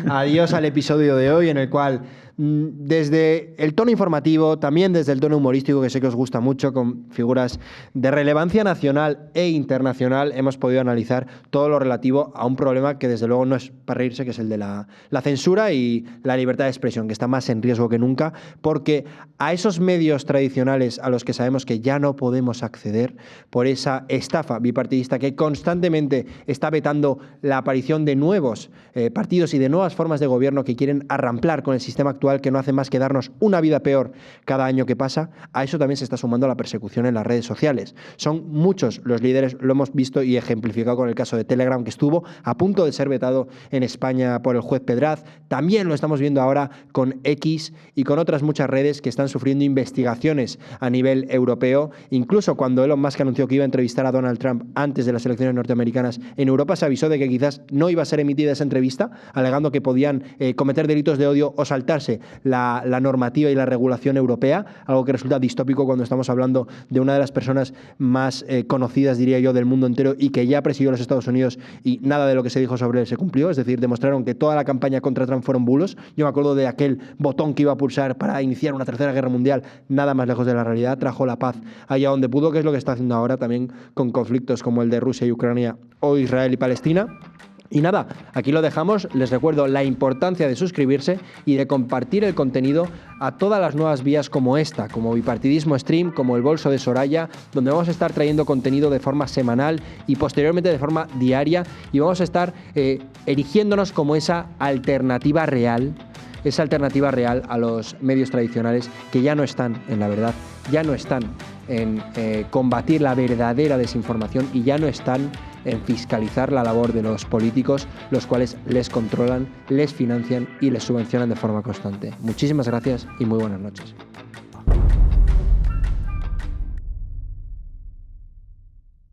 adiós al episodio de hoy, en el cual desde el tono informativo, también desde el tono humorístico, que sé que os gusta mucho, con figuras de relevancia nacional e internacional, hemos podido analizar todo lo relativo a un problema que desde luego no es para reírse, que es el de la censura y la libertad de expresión, que está más en riesgo que nunca, porque a esos medios tradicionales a los que sabemos que ya no podemos acceder por esa estafa bipartidista que constantemente está vetando la aparición de nuevos partidos y de nuevas formas de gobierno que quieren arramplar con el sistema actual, que no hace más que darnos una vida peor cada año que pasa, a eso también se está sumando la persecución en las redes sociales. Son muchos los líderes, lo hemos visto y ejemplificado con el caso de Telegram, que estuvo a punto de ser vetado en España por el juez Pedraz. También lo estamos viendo ahora con X y con otras muchas redes que están sufriendo investigaciones a nivel europeo. Incluso cuando Elon Musk anunció que iba a entrevistar a Donald Trump antes de las elecciones norteamericanas, en Europa se avisó de que quizás no iba a ser emitida esa entrevista, alegando que podían cometer delitos de odio o saltarse la normativa y la regulación europea, algo que resulta distópico cuando estamos hablando de una de las personas más conocidas, diría yo, del mundo entero y que ya presidió los Estados Unidos y nada de lo que se dijo sobre él se cumplió. Es decir, demostraron que toda la campaña contra Trump fueron bulos. Yo me acuerdo de aquel botón que iba a pulsar para iniciar una tercera guerra mundial, nada más lejos de la realidad. Trajo la paz allá donde pudo, que es lo que está haciendo ahora también con conflictos como el de Rusia y Ucrania o Israel y Palestina. Y nada, aquí lo dejamos. Les recuerdo la importancia de suscribirse y de compartir el contenido a todas las nuevas vías como esta, como Bipartidismo Stream, como el Bolso de Soraya, donde vamos a estar trayendo contenido de forma semanal y posteriormente de forma diaria, y vamos a estar erigiéndonos como esa alternativa real a los medios tradicionales que ya no están en la verdad, ya no están en combatir la verdadera desinformación y ya no están en fiscalizar la labor de los políticos, los cuales les controlan, les financian y les subvencionan de forma constante. Muchísimas gracias y muy buenas noches.